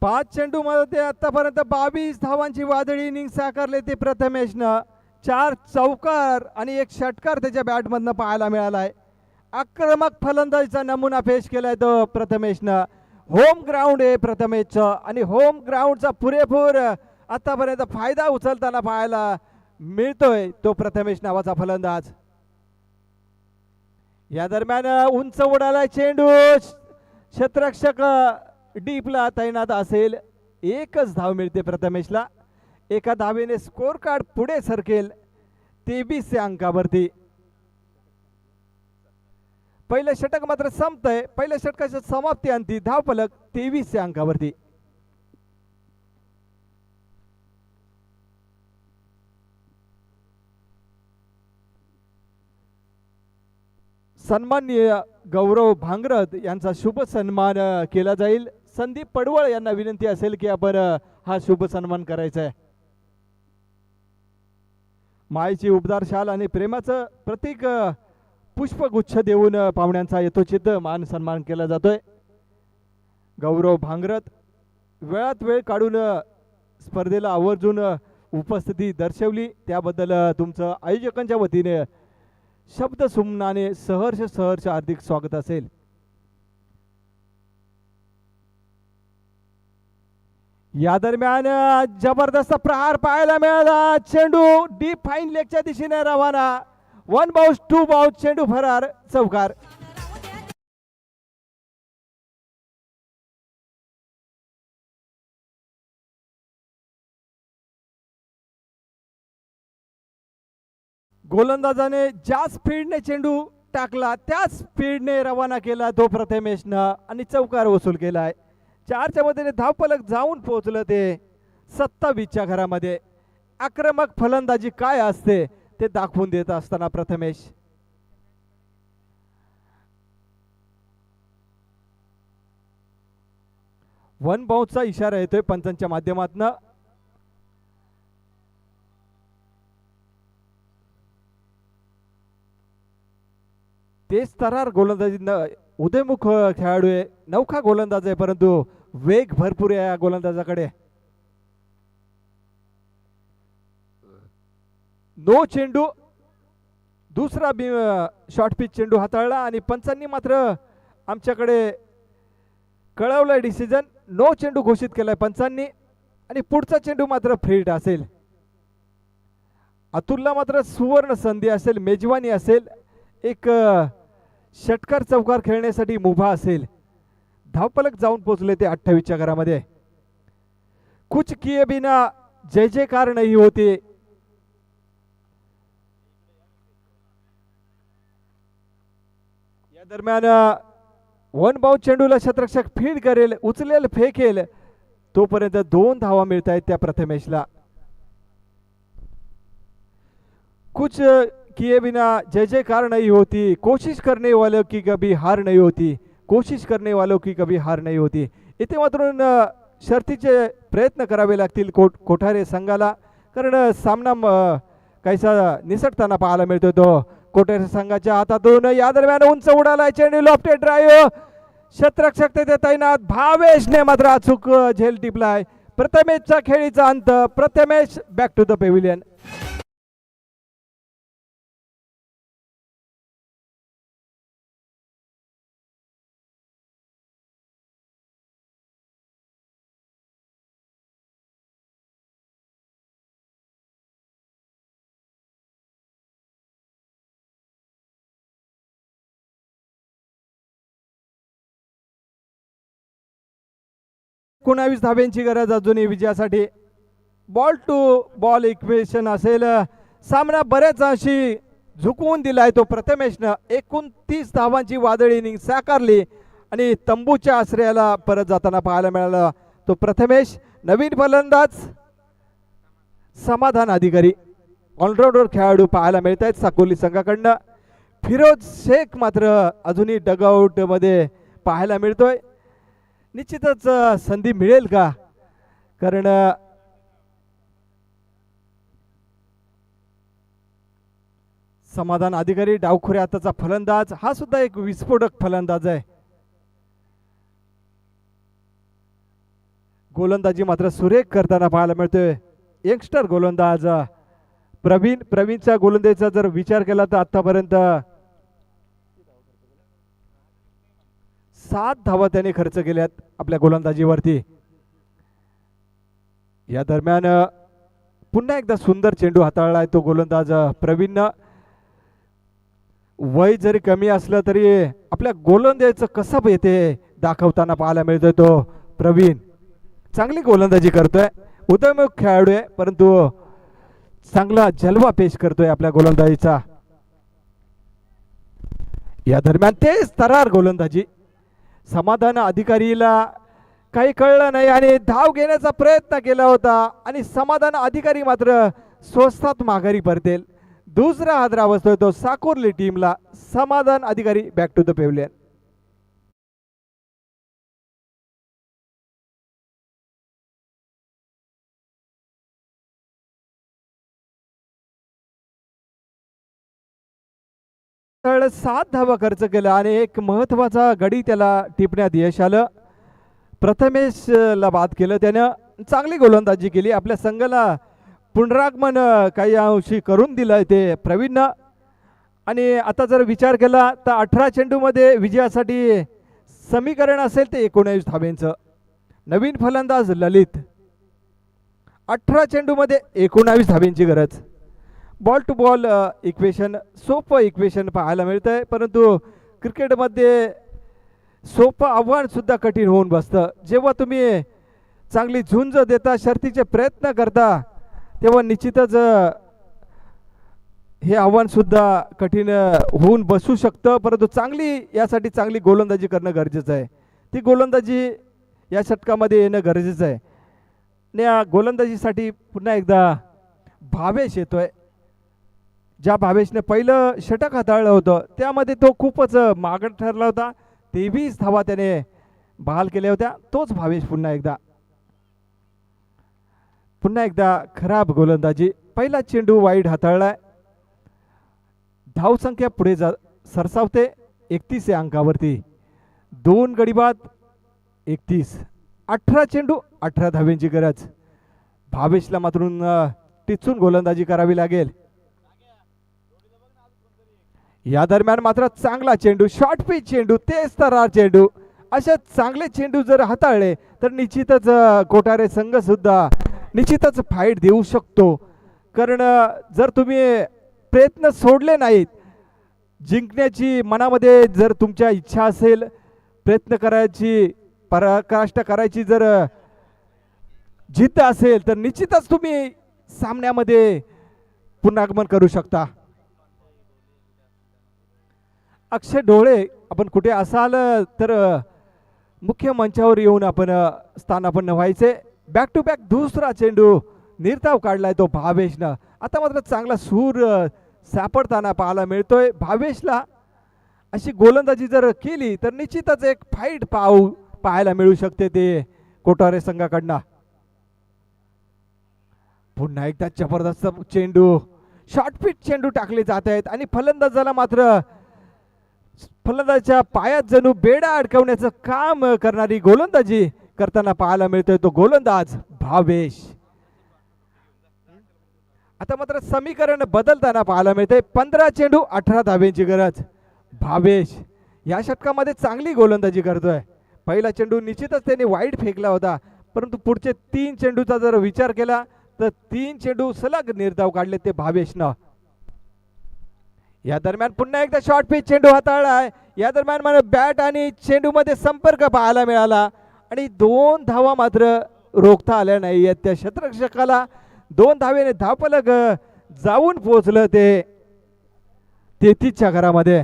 पाच चेंडू मध्ये आतापर्यंत 22 धावांची वादळी इनिंग साकारले ते प्रथमेशनं. 4 चौकार आणि 1 षटकार त्याच्या बॅटमधनं पाहायला मिळालाय. आक्रमक फलंदाजीचा नमुना पेश केलाय तो प्रथमेशनं. होम ग्राउंड आहे प्रथमेशचं आणि होम ग्राउंडचा पुरेपूर आतापर्यंत फायदा उचलताना पाहायला मिळतोय तो प्रथमेश नावाचा फलंदाज. या दरम्यान उंच उडाला चेंडू, क्षेत्ररक्षक डीपला तैनात असेल. 1च धाव मिळते प्रथमेशला. एका धावेने स्कोर कार्ड पुढे सरकेल 23 अंकावरती. पहिलं षटक मात्र संपतंय. पहिल्या षटकाच्या समाप्ती अंती धावफलक 23 अंकावरती. सन्माननीय गौरव भांगरत यांचा शुभ सन्मान केला जाईल. संदीप पडवळ यांना विनंती असेल की आपण हा शुभ सन्मान करायचा आहे. मायेची उबदार शाल आणि प्रेमाचं प्रतीक पुष्पगुच्छ देऊन पाहुण्यांचा यथोचित मान सन्मान केला जातोय. गौरव भांगरत वेळात वेळ काढून स्पर्धेला आवर्जून उपस्थिती दर्शवली त्याबद्दल तुमचं आयोजकांच्या वतीने शब्द सुमनाने सहर्ष हार्दिक स्वागत असेल. या दरम्यान जबरदस्त प्रहार पाहायला मिळाला. चेंडू डीप फाईन लेगच्या दिशेने रवाना. 1 बाउन्स 2 बाउन्स चेंडू फरार चौकार. गोलंदाजाने ज्या स्पीडने चेंडू टाकला त्याच स्पीडने रवाना केला तो प्रथमेशनं आणि चौकार वसूल केलाय. 4च्या मध्येने धावफलक जाऊन पोहोचलं ते 27च्या घरामध्ये. आक्रमक फलंदाजी काय असते ते दाखवून देत असताना प्रथमेश. वन बाउन्सचा इशारा येतोय पंचांच्या माध्यमातून. तेच तरार गोलंदाजी उदयमुख खेळाडू आहे. नौखा गोलंदाज आहे परंतु वेग भरपूर आहे या गोलंदाजाकडे. नो चेंडू. दुसरा शॉर्ट पिच चेंडू हाताळला आणि पंचांनी मात्र आमच्याकडे कळवलंय डिसिजन. नो चेंडू घोषित केलाय पंचांनी आणि पुढचा चेंडू मात्र फ्रीड असेल. अतुलला मात्र सुवर्ण संधी असेल, मेजवानी असेल, एक षटकार चौकार खेळण्यासाठी मुभा असेल. धावफलक जाऊन पोहोचले ते 28च्या घरामध्ये. कुछ किए बिना जय जयकार नाही होते. या दरम्यान 1 बाउन्स चेंडूला क्षेत्ररक्षक फीड करेल, उचलेल, फेकेल तोपर्यंत 2 धावा मिळत आहेत त्या प्रथमेशला. कुछ किए बिना जय जयकार नहीं होती, कोशिश करने वालों की कभी हार नहीं होती, कोशिश करने वालों की कभी हार नहीं होती. इथे मात्र शर्तीचे प्रयत्न करावे लागतील कोठारे संघाला, कारण सामना काहीसा निसटताना पाहायला मिळतो तो कोठारे संघाच्या हातातून. या दरम्यान उंच उडाला चेंडू, लॉफ्टेड ड्राईव्ह, क्षेत्ररक्षक तेथे तैनात. भावेशने मात्र अचूक झेल टिपलाय. प्रथमेशचा खेळीचा अंत. Prathamesh back to the pavilion. एकोणावीस धाब्यांची गरज अजूनही विजयासाठी. बॉल टू बॉल इक्वेशन असेल. सामना बऱ्याच अंशी झुकवून दिलाय तो प्रथमेशनं. 29 धावांची वादळी इनिंग साकारली आणि तंबूच्या आश्रयाला परत जाताना पाहायला मिळाला तो प्रथमेश. नवीन फलंदाज समाधान अधिकारी, ऑलराऊंडर खेळाडू पाहायला मिळत आहेत साकोली संघाकडनं. फिरोज शेख मात्र अजूनही डगआउट मध्ये पाहायला मिळतोय. निश्चितच संधी मिळेल का, कारण समाधान अधिकारी डावखुऱ्या हाताचा फलंदाज, हा सुद्धा एक विस्फोटक फलंदाज आहे. गोलंदाजी मात्र सुरेख करताना पाहायला मिळतोय यंगस्टर गोलंदाज प्रवीणच्या गोलंदाजीचा जर विचार केला तर आतापर्यंत 7 धावा त्याने खर्च केल्यात आपल्या गोलंदाजीवरती. या दरम्यान पुन्हा एकदा सुंदर चेंडू हाताळलाय तो गोलंदाज प्रवीणनं. वय जरी कमी असलं तरी आपल्या गोलंदाजीचं कसब येते दाखवताना पाहायला मिळतोय तो प्रवीण. चांगली गोलंदाजी करतोय, उदयमुख खेळाडू आहे परंतु चांगला जलवा पेश करतोय आपल्या गोलंदाजीचा. या दरम्यान तेच तरार गोलंदाजी. समाधान अधिकारीला काही कळलं नाही आणि धाव घेण्याचा प्रयत्न केला होता आणि समाधान अधिकारी मात्र स्वस्तात माघारी परतेल. दुसरा हादरा बसतोय तो साकोर्ली टीमला. समाधान अधिकारी बॅक टू द पेव्हलियन. तर 7 धावा खर्च केला आणि एक महत्वाचा गडी त्याला टिपण्यात यश आलं. प्रथमेशला बाद केलं त्यानं. चांगली गोलंदाजी केली. आपल्या संघाला पुनरागमन काही अंशी करून दिलं ते प्रवीणनं. आणि आता जर विचार केला तर 18 चेंडूमध्ये विजयासाठी समीकरण असेल ते 19 धाब्यांचं. नवीन फलंदाज ललित. 18 चेंडूमध्ये 19 धाब्यांची गरज. बॉल टू बॉल इक्वेशन, सोपं इक्वेशन पाहायला मिळतंय, परंतु क्रिकेटमध्ये सोपं आव्हान सुद्धा कठीण होऊन बसतं. जेव्हा तुम्ही चांगली झुंज देता, शर्तीचे प्रयत्न करता, तेव्हा निश्चितच हे आव्हान सुद्धा कठीण होऊन बसू शकतं. परंतु यासाठी चांगली गोलंदाजी करणं गरजेचं आहे. ती गोलंदाजी या षटकामध्ये येणं गरजेचं आहे. आणि या गोलंदाजीसाठी पुन्हा एकदा भावेश येतोय. ज्या भावेशने पहिलं षटक हाताळलं होतं त्यामध्ये तो खूपच मागं ठरला होता. 23 धावा त्याने बहाल केल्या होत्या. तोच भावेश पुन्हा एकदा खराब गोलंदाजी. पहिला चेंडू वाईड हाताळलाय. धावसंख्या पुढे सरसावते. 31 या अंकावरती. 2 गडी बाद 31. 18 चेंडू 18 धाव्यांची गरज. भावेशला मात्र टिचून गोलंदाजी करावी लागेल. या दरम्यान मात्र चांगला चेंडू, शॉर्ट पिच चेंडू, तेज तर्रार चेंडू, असे चांगले चेंडू जर हाताळले तर निश्चितच कोठारे संघ सुद्धा निश्चितच फाईट देऊ शकतो. कारण जर तुम्ही प्रयत्न सोडले नाहीत, जिंकण्याची मनामध्ये जर तुमच्या इच्छा असेल, प्रयत्न करायची, पराकाष्ठा करायची जर जिद्द असेल तर निश्चितच तुम्ही सामन्यामध्ये पुनरागमन करू शकता. अक्षय ढोळे, आपण कुठे असाल तर मुख्य मंचावर येऊन स्थानापन्न व्हायचे. बॅक टू बॅक दुसरा चेंडू निर्धाव काढलाय तो भावेशनं. आता मात्र चांगला सूर सापडताना पाहायला मिळतोय. भावेशला अशी गोलंदाजी जर केली तर निश्चितच एक फाईट पाहायला मिळू शकते ते कोठारे संघाकडनं. पुन्हा एकदा जबरदस्त चेंडू, शॉर्ट पिच चेंडू टाकले जात आहेत आणि फलंदाजाला मात्र फलंदाजाच्या पायात जणू बेडा अडकवण्याचं काम करणारी गोलंदाजी करताना पाहायला मिळतोय तो गोलंदाज भावेश. आता मात्र समीकरण बदलताना पाहायला मिळते. 15 चेंडू 18 धाब्यांची गरज. भावेश या षटकामध्ये चांगली गोलंदाजी करतोय. पहिला चेंडू निश्चितच त्याने वाईड फेकला होता, परंतु पुढचे 3 चेंडूचा जर विचार केला तर 3 चेंडू सलग निर्धाव काढले ते भावेशनं. या दरम्यान पुन्हा एकदा शॉर्ट पिच चेंडू हाताळलाय. या दरम्यान मला बॅट आणि चेंडू मध्ये संपर्क पाहायला मिळाला आणि 2 धावा मात्र रोखता आल्या नाही. त्या क्षेत्ररक्षकाला 2 धावेने धावफलक जाऊन पोहोचलं ते 33च्या घरामध्ये.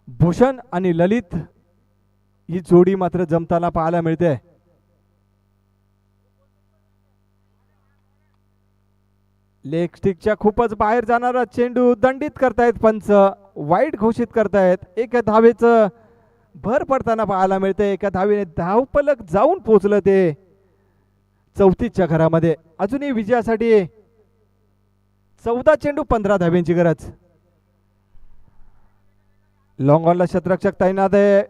भूषण आणि ललित ही जोडी मात्र जमताना पाहायला मिळते. लेग स्टिकच्या खूपच बाहेर जाणारा चेंडू दंडित करतायत पंच, वाईड घोषित करतायत. एका धावेचं भर पडताना पाहायला मिळते. एका धावेने धावफलक जाऊन पोहोचलं ते 34च्या घरामध्ये. अजूनही विजयासाठी 14 चेंडू 15 धाव्यांची गरज. लॉंग ऑनला क्षेत्ररक्षक तैनात आहे.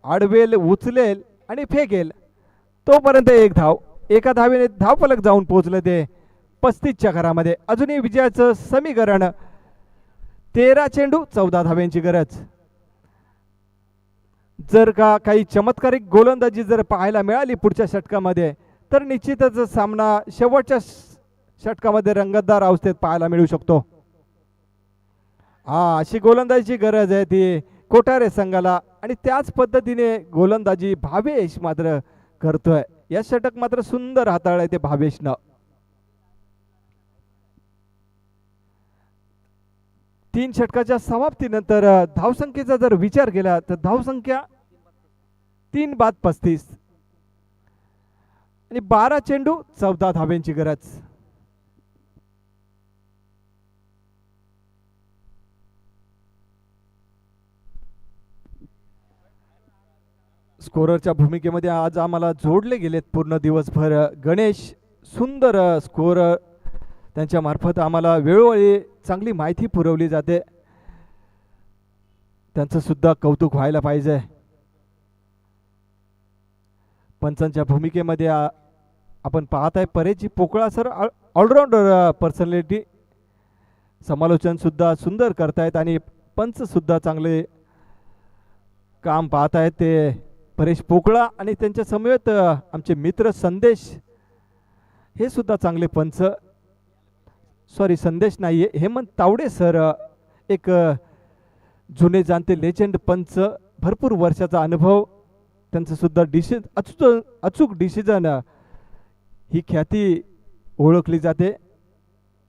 आडवेल, उचलेल आणि फेकेल तोपर्यंत 1 धाव. एका धावेने धावफलक जाऊन पोहोचले ते 35च्या घरामध्ये. अजूनही विजयाचं समीकरण 13 चेंडू 14 धाव्यांची गरज. जर का काही चमत्कारिक गोलंदाजी जर पाहायला मिळाली पुढच्या षटकामध्ये तर निश्चितच सामना शेवटच्या षटकामध्ये रंगतदार अवस्थेत पाहायला मिळू शकतो. अशी गोलंदाजीची गरज आहे ती कोठारे संघाला आणि त्याच पद्धतीने गोलंदाजी भावेश मात्र करतोय. या षटक मात्र सुंदर हाताळलंय ते भावेशनं. 3 षटकाच्या समाप्तीनंतर धावसंख्येचा जर विचार केला तर धावसंख्या 3 बाद 35 आणि 12 चेंडू 14 धाब्यांची गरज. स्कोररच्या भूमिकेमध्ये आज आम्हाला जोडले गेलेत पूर्ण दिवसभर गणेश. सुंदर स्कोर त्यांच्या मार्फत आम्हाला वेळोवेळी चांगली माहिती पुरवली जाते. त्यांचं सुद्धा कौतुक व्हायला पाहिजे. पंचांच्या भूमिकेमध्ये आपण पाहत आहे परेशजी पोकळा सर ऑलराऊंडर पर्सनॅलिटी. समालोचन सुद्धा सुंदर करतायत आणि पंच सुद्धा चांगले काम पाहत आहेत ते परेश पोकळा आणि त्यांच्या समवेत आमचे मित्र संदेश हे सुद्धा चांगले पंच. सॉरी संदेश नाही आहे हेमंत तावडे सर एक जुने जाणते लेजेंड पंच. भरपूर वर्षाचा अनुभव. त्यांचं सुद्धा अचूक डिसिजन ही ख्याती ओळखली जाते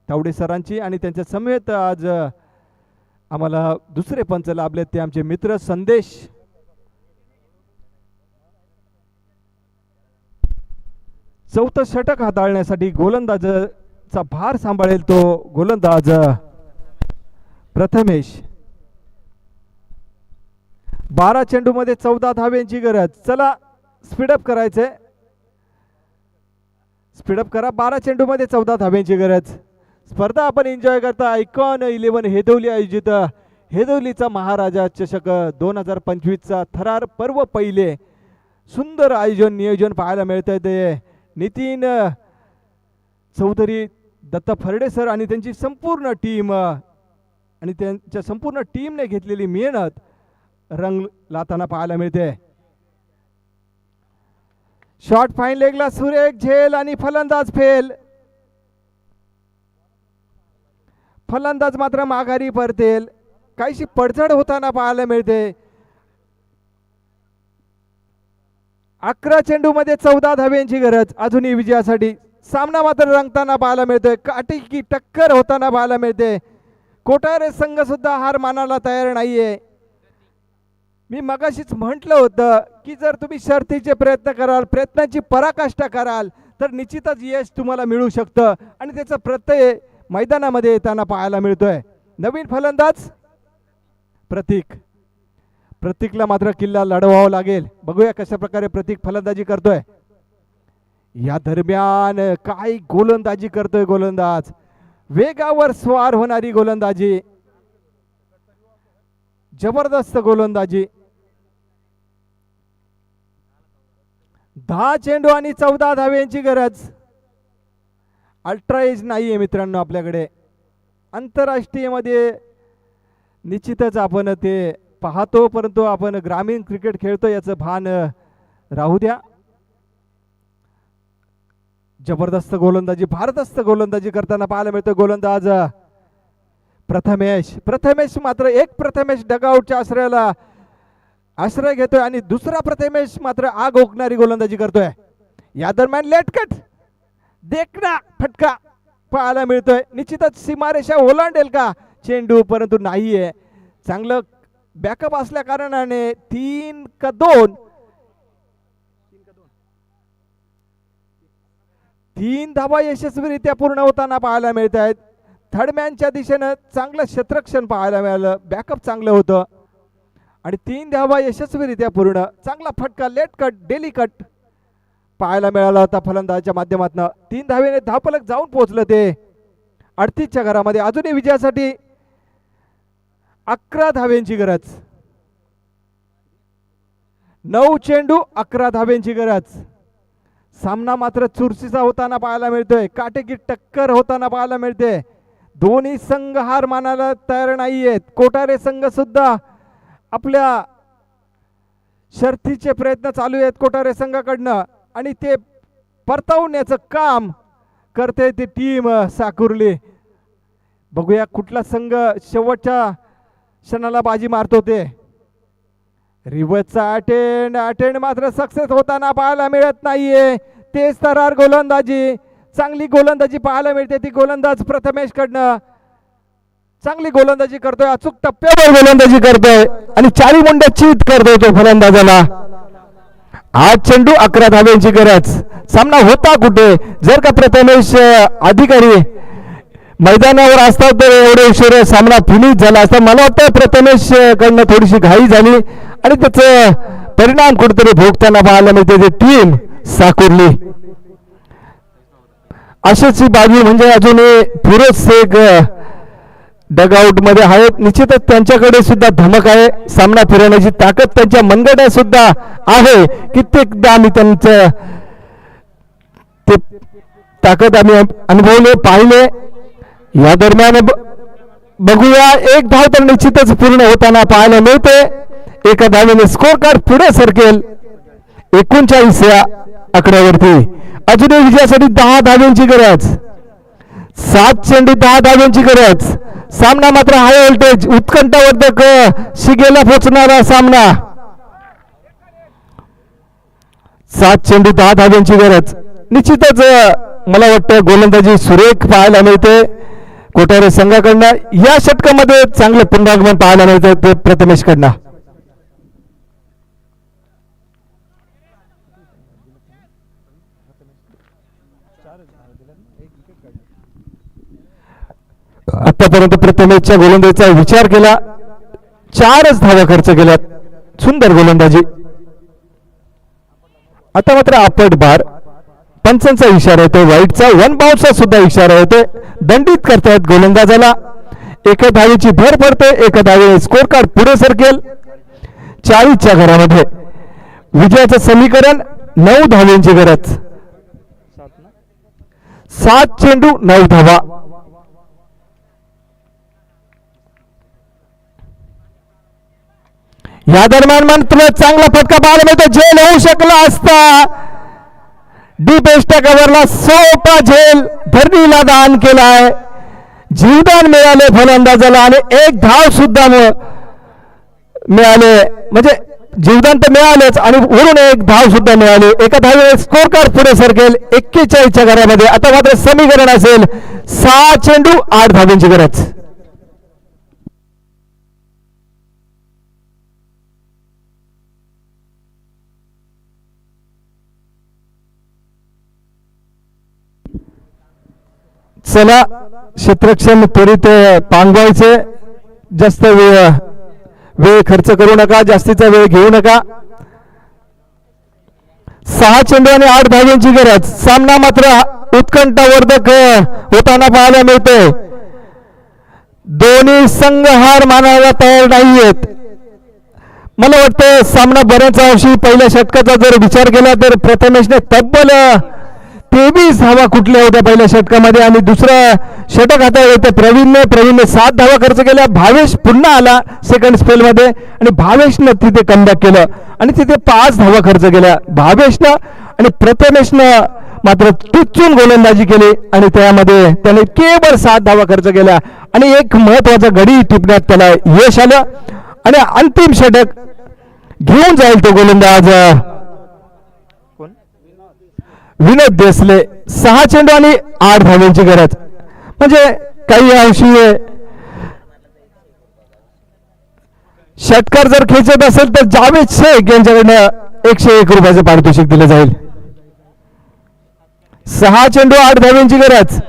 तावडे सरांची. आणि त्यांच्या समवेत आज आम्हाला दुसरे पंच लाभले ते आमचे मित्र संदेश. चौथं षटक हाताळण्यासाठी गोलंदाजाचा भार सांभाळेल तो गोलंदाज प्रथमेश. 12 चेंडू मध्ये 14 धाब्यांची गरज. चला स्पीडअप करायचंय. स्पीडअप करा. 12 चेंडू मध्ये 14 धाब्यांची गरज. स्पर्धा आपण एन्जॉय करता आयकॉन 11 हेदवली आयोजित हेदवलीचा महाराजा चषक 2025चा थरार पर्व पहिले. सुंदर आयोजन नियोजन पाहायला मिळतंय ते नितीन चौधरी, दत्ता फरडे सर आणि त्यांची संपूर्ण टीम आणि त्यांच्या संपूर्ण टीमने घेतलेली मेहनत रंग लाताना पाहायला मिळते. शॉट फाईन लेगला सुरेख झेल आणि फलंदाज फेल. फलंदाज मात्र माघारी परतेल. काहीशी पडझड होताना पाहायला मिळते. 11 चेंडू मध्ये 14 धाब्यांची गरज अजूनही विजयासाठी. सामना मात्र रंगताना पाहायला मिळतोय. काटेकी टक्कर होताना पाहायला मिळते. कोठारे संघ सुद्धा हार मानायला तयार नाहीये. मी मगाशीच म्हटलं होतं की जर तुम्ही शर्थीचे प्रयत्न कराल, प्रयत्नांची पराकाष्ठा कराल तर निश्चितच यश तुम्हाला मिळू शकतं आणि त्याचा प्रत्यय मैदानामध्ये येताना पाहायला मिळतोय. नवीन फलंदाज प्रतीक. प्रतीकला मात्र किल्ला लढवावा लागेल. बघूया कशा प्रकारे प्रतीक फलंदाजी करतोय. या दरम्यान काय गोलंदाजी करतोय गोलंदाज. वेगावर स्वार होणारी गोलंदाजी. जबरदस्त गोलंदाजी. 10 चेंडू आणि 14 धाब्यांची गरज. अल्ट्रा एज नाहीये मित्रांनो आपल्याकडे. आंतरराष्ट्रीय मध्ये निश्चितच आपण ते पाहतो परंतु आपण ग्रामीण क्रिकेट खेळतो याचं भान राहू द्या. जबरदस्त गोलंदाजी भारदस्त गोलंदाजी करताना पाहायला मिळतो गोलंदाज प्रथमेश. प्रथमेश मात्र एक प्रथमेश डगआउटच्या आश्रय घेतोय आणि दुसरा प्रथमेश मात्र आग ओकणारी गोलंदाजी करतोय. या दरम्यान लेट कट देखना फटका पाहायला मिळतोय. निश्चितच सीमारेषा ओलांडेल का चेंडू परंतु नाहीये. चांगलं बॅकअप असल्या कारणाने 3 का 2 3 धावा यशस्वीरित्या पूर्ण होताना पाहायला मिळत आहेत. थर्डमॅनच्या दिशेनं चांगलं क्षेत्ररक्षण पाहायला मिळालं. बॅकअप चांगलं होतं आणि 3 धावा यशस्वीरित्या पूर्ण. चांगला फटका लेट कट डेली कट पाहायला मिळाला होता फलंदाजाच्या माध्यमातून. 3 धावेने धावफलक जाऊन पोहोचलं ते 38च्या घरामध्ये. अजूनही विजयासाठी 11 धाव्यांची गरज. 9 चेंडू 11 धाव्यांची गरज. सामना मात्र चुरशीचा होताना पाहायला मिळतोय. काटेकी टक्कर होताना पाहायला मिळते. दोन्ही संघ हार मानायला तयार नाहीयेत. कोठारे संघ सुद्धा आपल्या शर्थीचे प्रयत्न चालू आहेत कोठारे संघाकडनं आणि ते परतावण्याचं काम करते ती टीम साकुर्ली. बघूया कुठला संघ शेवटच्या क्षणाला बाजी मारतो ते. रिव्हर्सचा अटेंड मात्र सक्सेस होताना पाहायला मिळत नाहीये. तेच तरार गोलंदाजी. चांगली गोलंदाजी पाहायला मिळते ती गोलंदाज प्रथमेश कडनं. चांगली गोलंदाजी करतोय. अचूक टप्प्यावर गोलंदाजी करतोय आणि चारी मुंड्या चीत करतोय तो फलंदाजाला. 8 चेंडू 11 धाब्यांची गरज. सामना होता कुठे? जर का प्रथमेश अधिकारी मैदानावर असतात तर एवढे उशीर सामना फिनिश झाला असता. मला वाटतं प्रथमेश कडनं थोडीशी घाई झाली आणि त्याचं परिणाम कुठेतरी भोगताना पाहायला मिळते. ते टीम साकुरली. अशीच बाजू म्हणजे अजूनही फिरोज शेख डगआउट मध्ये आहेत. निश्चितच त्यांच्याकडे सुद्धा धमक आहे. सामना फिरवण्याची ताकद त्यांच्या मनगटात सुद्धा आहे. कित्येकदा आम्ही त्यांचं ते ताकद आम्ही अनुभवले पाहिले. या दरम्यान बघूया, एक धाव तर निश्चितच पूर्ण होताना पाहायला मिळते. एका धावेने स्कोर कार्ड पुढे सरकेल 39 या आकड्यावरती. अजूनही विजयासाठी 10 धाव्यांची गरज. 7 चेंडू 10 धाव्यांची गरज. सामना मात्र हाय व्होल्टेज उत्कंठावर्धक शिगेला पोहोचणारा सामना. 7 चेंडू 10 धाव्यांची गरज. निश्चितच मला वाटतं गोलंदाजी सुरेख पाहायला मिळते कोठारे संघाकडनं. या षटकामध्ये चांगलं पुनरागमन पाहायला मिळतं ते प्रथमेश कडनं. आतापर्यंत प्रथमेशच्या गोलंदाजीचा विचार केला 4च धावा खर्च केल्यात. सुंदर गोलंदाजी. आता मात्र आपट बार. पंचांचा इशारा येतो. वाईटचा 1 बाउन्सचा सुद्धा इशारा येतो. दंडित करतायत गोलंदाजाला. एका धावेची भर पडते. एका धावेने स्कोर कार्ड पुढे सरकेल 40च्या घरामध्ये. विजयाचं समीकरण 9 धाव्यांची गरज. 7 चेंडू 9 धावा. या दरम्यान मात्र चांगला फटका पाहायला मिळतो. झेल होऊ शकला असता. डीप एस्टा कव्हरला सोपा झेल धरणीला दान केलाय. जीवदान मिळाले फलंदाजाला आणि एक धाव सुद्धा मिळाले. म्हणजे जीवदान तर मिळालेच आणि वरून एक धाव सुद्धा मिळाली. एका धावेने स्कोर कार्ड पुढे सरकेल 41च्या घरामध्ये. आता मात्र समीकरण असेल 6 चेंडू 8 धाव्यांची गरज. चला क्षेत्ररक्षण त्वरित पांगवायचे. जास्त वेळ खर्च करू नका. जास्तीचा वेळ घेऊ नका. 6 चेंडू आणि 8 धाव्यांची गरज. सामना मात्र उत्कंठावर्धक होताना पाहायला मिळते. दोन्ही संघ हार मानायला तयार नाहीयेत. मला वाटतं सामना बऱ्याच अंशी पहिल्या षटकाचा जर विचार केला तर प्रथमेशने तब्बल 23 धावा कुठल्या होत्या पहिल्या षटकामध्ये आणि दुसरं षटक आता येते प्रवीणने 7 धावा खर्च केल्या. भावेश पुन्हा आला सेकंड स्पेलमध्ये आणि भावेशनं तिथे कमबॅक केलं आणि तिथे 5 धावा खर्च केल्या भावेशनं. आणि प्रथमेशनं मात्र टिचून गोलंदाजी केली आणि त्यामध्ये त्याने केवळ 7 धावा खर्च केल्या आणि एक महत्वाचा गडी टिपण्यात त्याला यश आलं आणि अंतिम षटक घेऊन जाईल तो गोलंदाज विनोद देसले. 6 चेंडू आणि 8 धाव्यांची गरज. म्हणजे काही अंशी षटकार जर खेचत असेल तर जावेद शेख यांच्याकडनं 101 रुपयाचं पारितोषिक दिलं जाईल. 6 चेंडू 8 धाव्यांची गरज.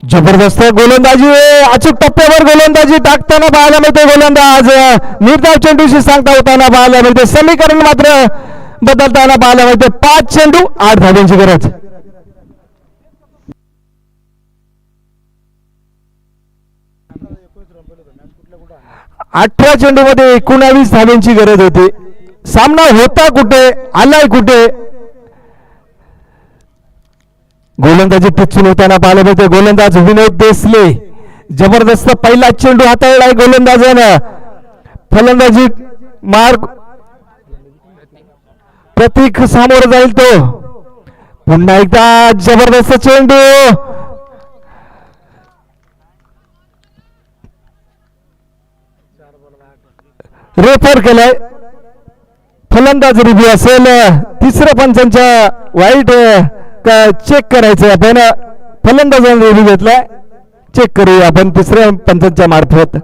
जबरदस्त गोलंदाजी. अचूक टप्प्यावर गोलंदाजी टाकताना पाहायला मिळते. गोलंदाज निर्धाव चेंडूशी सांगता होताना पाहायला मिळते. समीकरण मात्र बदलताना पाहायला मिळते. 5 चेंडू 8 धाव्यांची गरज. अठरा चेंडू मध्ये 19 धाव्यांची गरज होती. सामना होता कुठे आलाय कुठे. गोलंदाजी टिचून होताना पाहायला मिळते. गोलंदाज विनोद देसले जबरदस्त पहिला चेंडू हाताळलाय गोलंदाजानं. फलंदाजी मार्ग प्रतीक सामोर जाईल तो. पुन्हा एकदा जबरदस्त चेंडू. रेफर केलाय. फलंदाज रिव्ह्यू असेल, तिसऱ्या पंचांच्या वाईट चेक करायचं आपण. फलंदाजांनी रिव्ह्यू घेतलाय, चेक करूया आपण तिसऱ्या पंचांच्या मार्फत.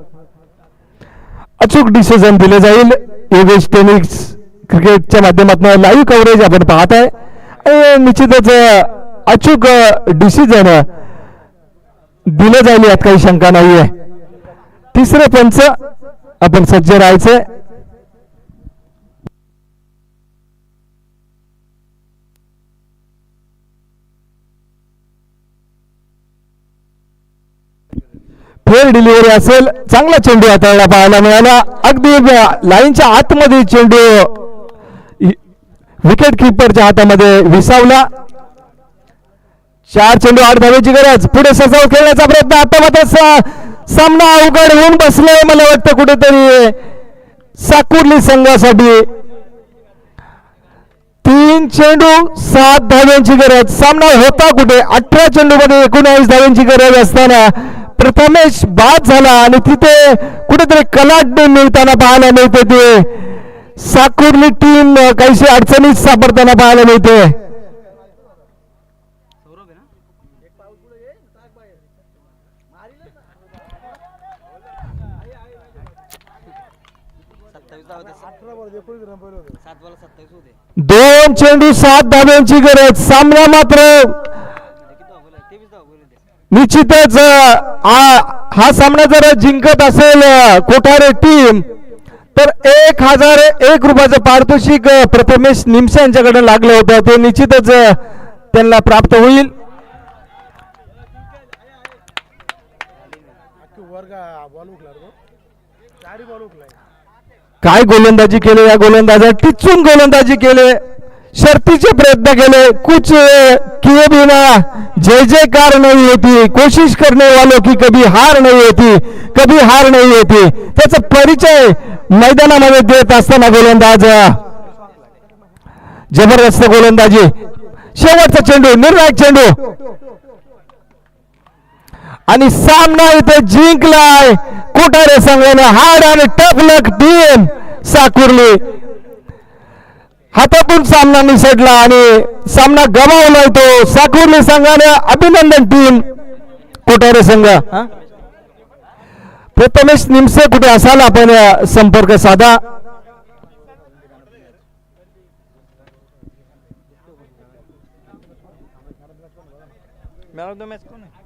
अचूक डिसिजन दिले जाईल. योगेश टेनिक्स क्रिकेटच्या माध्यमातून लाईव्ह कव्हरेज आपण पाहत आहे आणि निश्चितच अचूक डिसिजन दिलं जाईल, यात काही शंका नाहीये. तिसरे पंच आपण सज्ज राहायचंय. फेअर डिलिव्हरी असेल, चांगला चेंडू हाताळला पाहायला मिळाला. अगदी लाईनच्या आतमध्ये चेंडू विकेट किपरच्या हातामध्ये विसावला. 4 चेंडू 8 धावेची गरज. पुढे सजाव खेळण्याचा प्रयत्न. आता मात्र सामना अवघड होऊन बसलाय मला वाटतं कुठेतरी साकुर्ली संघासाठी. 3 चेंडू 7 धाव्यांची गरज. सामना होता कुठे 18 चेंडू मध्ये 19 धाव्यांची गरज असताना प्रथमेश बाद झाला आणि तिथे कुठेतरी कलाटणी मिळताना पाहायला मिळते. ते साकुर्ली टीम काहीशी अडचणीत सापडताना पाहायला मिळते. दोन चेंडू 7 धाव्यांची गरज. सामना मात्र निश्चितच हा सामना जर जिंकत असेल कोठारे टीम तर 1001 रुपयाचं पारितोषिक प्रथमेश निमसे यांच्याकडे लागलं होतं, ते निश्चितच त्यांना प्राप्त होईल. काय गोलंदाजी केले या गोलंदाजा, टिचून गोलंदाजी केले, शर्तीचे प्रयत्न केले. कुछ किए बिना जय जयकार नहीं होती, कोशिश करने वालों की कभी हार नहीं होती, कभी हार नहीं होती. त्याचा परिचय मैदानामध्ये देत असताना गोलंदाज जबरदस्त गोलंदाजी. शेवटचा चेंडू, निर्णायक चेंडू आणि सामना इथे जिंकलाय कोठारे संघाने. हार्ड आणि टफ लक टीम साकुर्ली. हातातून सामना निसटला आणि सामना गमावलाय तो साकुर्ली संघाने. अभिनंदन टीम कोठारे संघ. प्रथमेश निमसे कुठे असाल आपण संपर्क साधा. मॅन ऑफ द मॅच कोण आहे?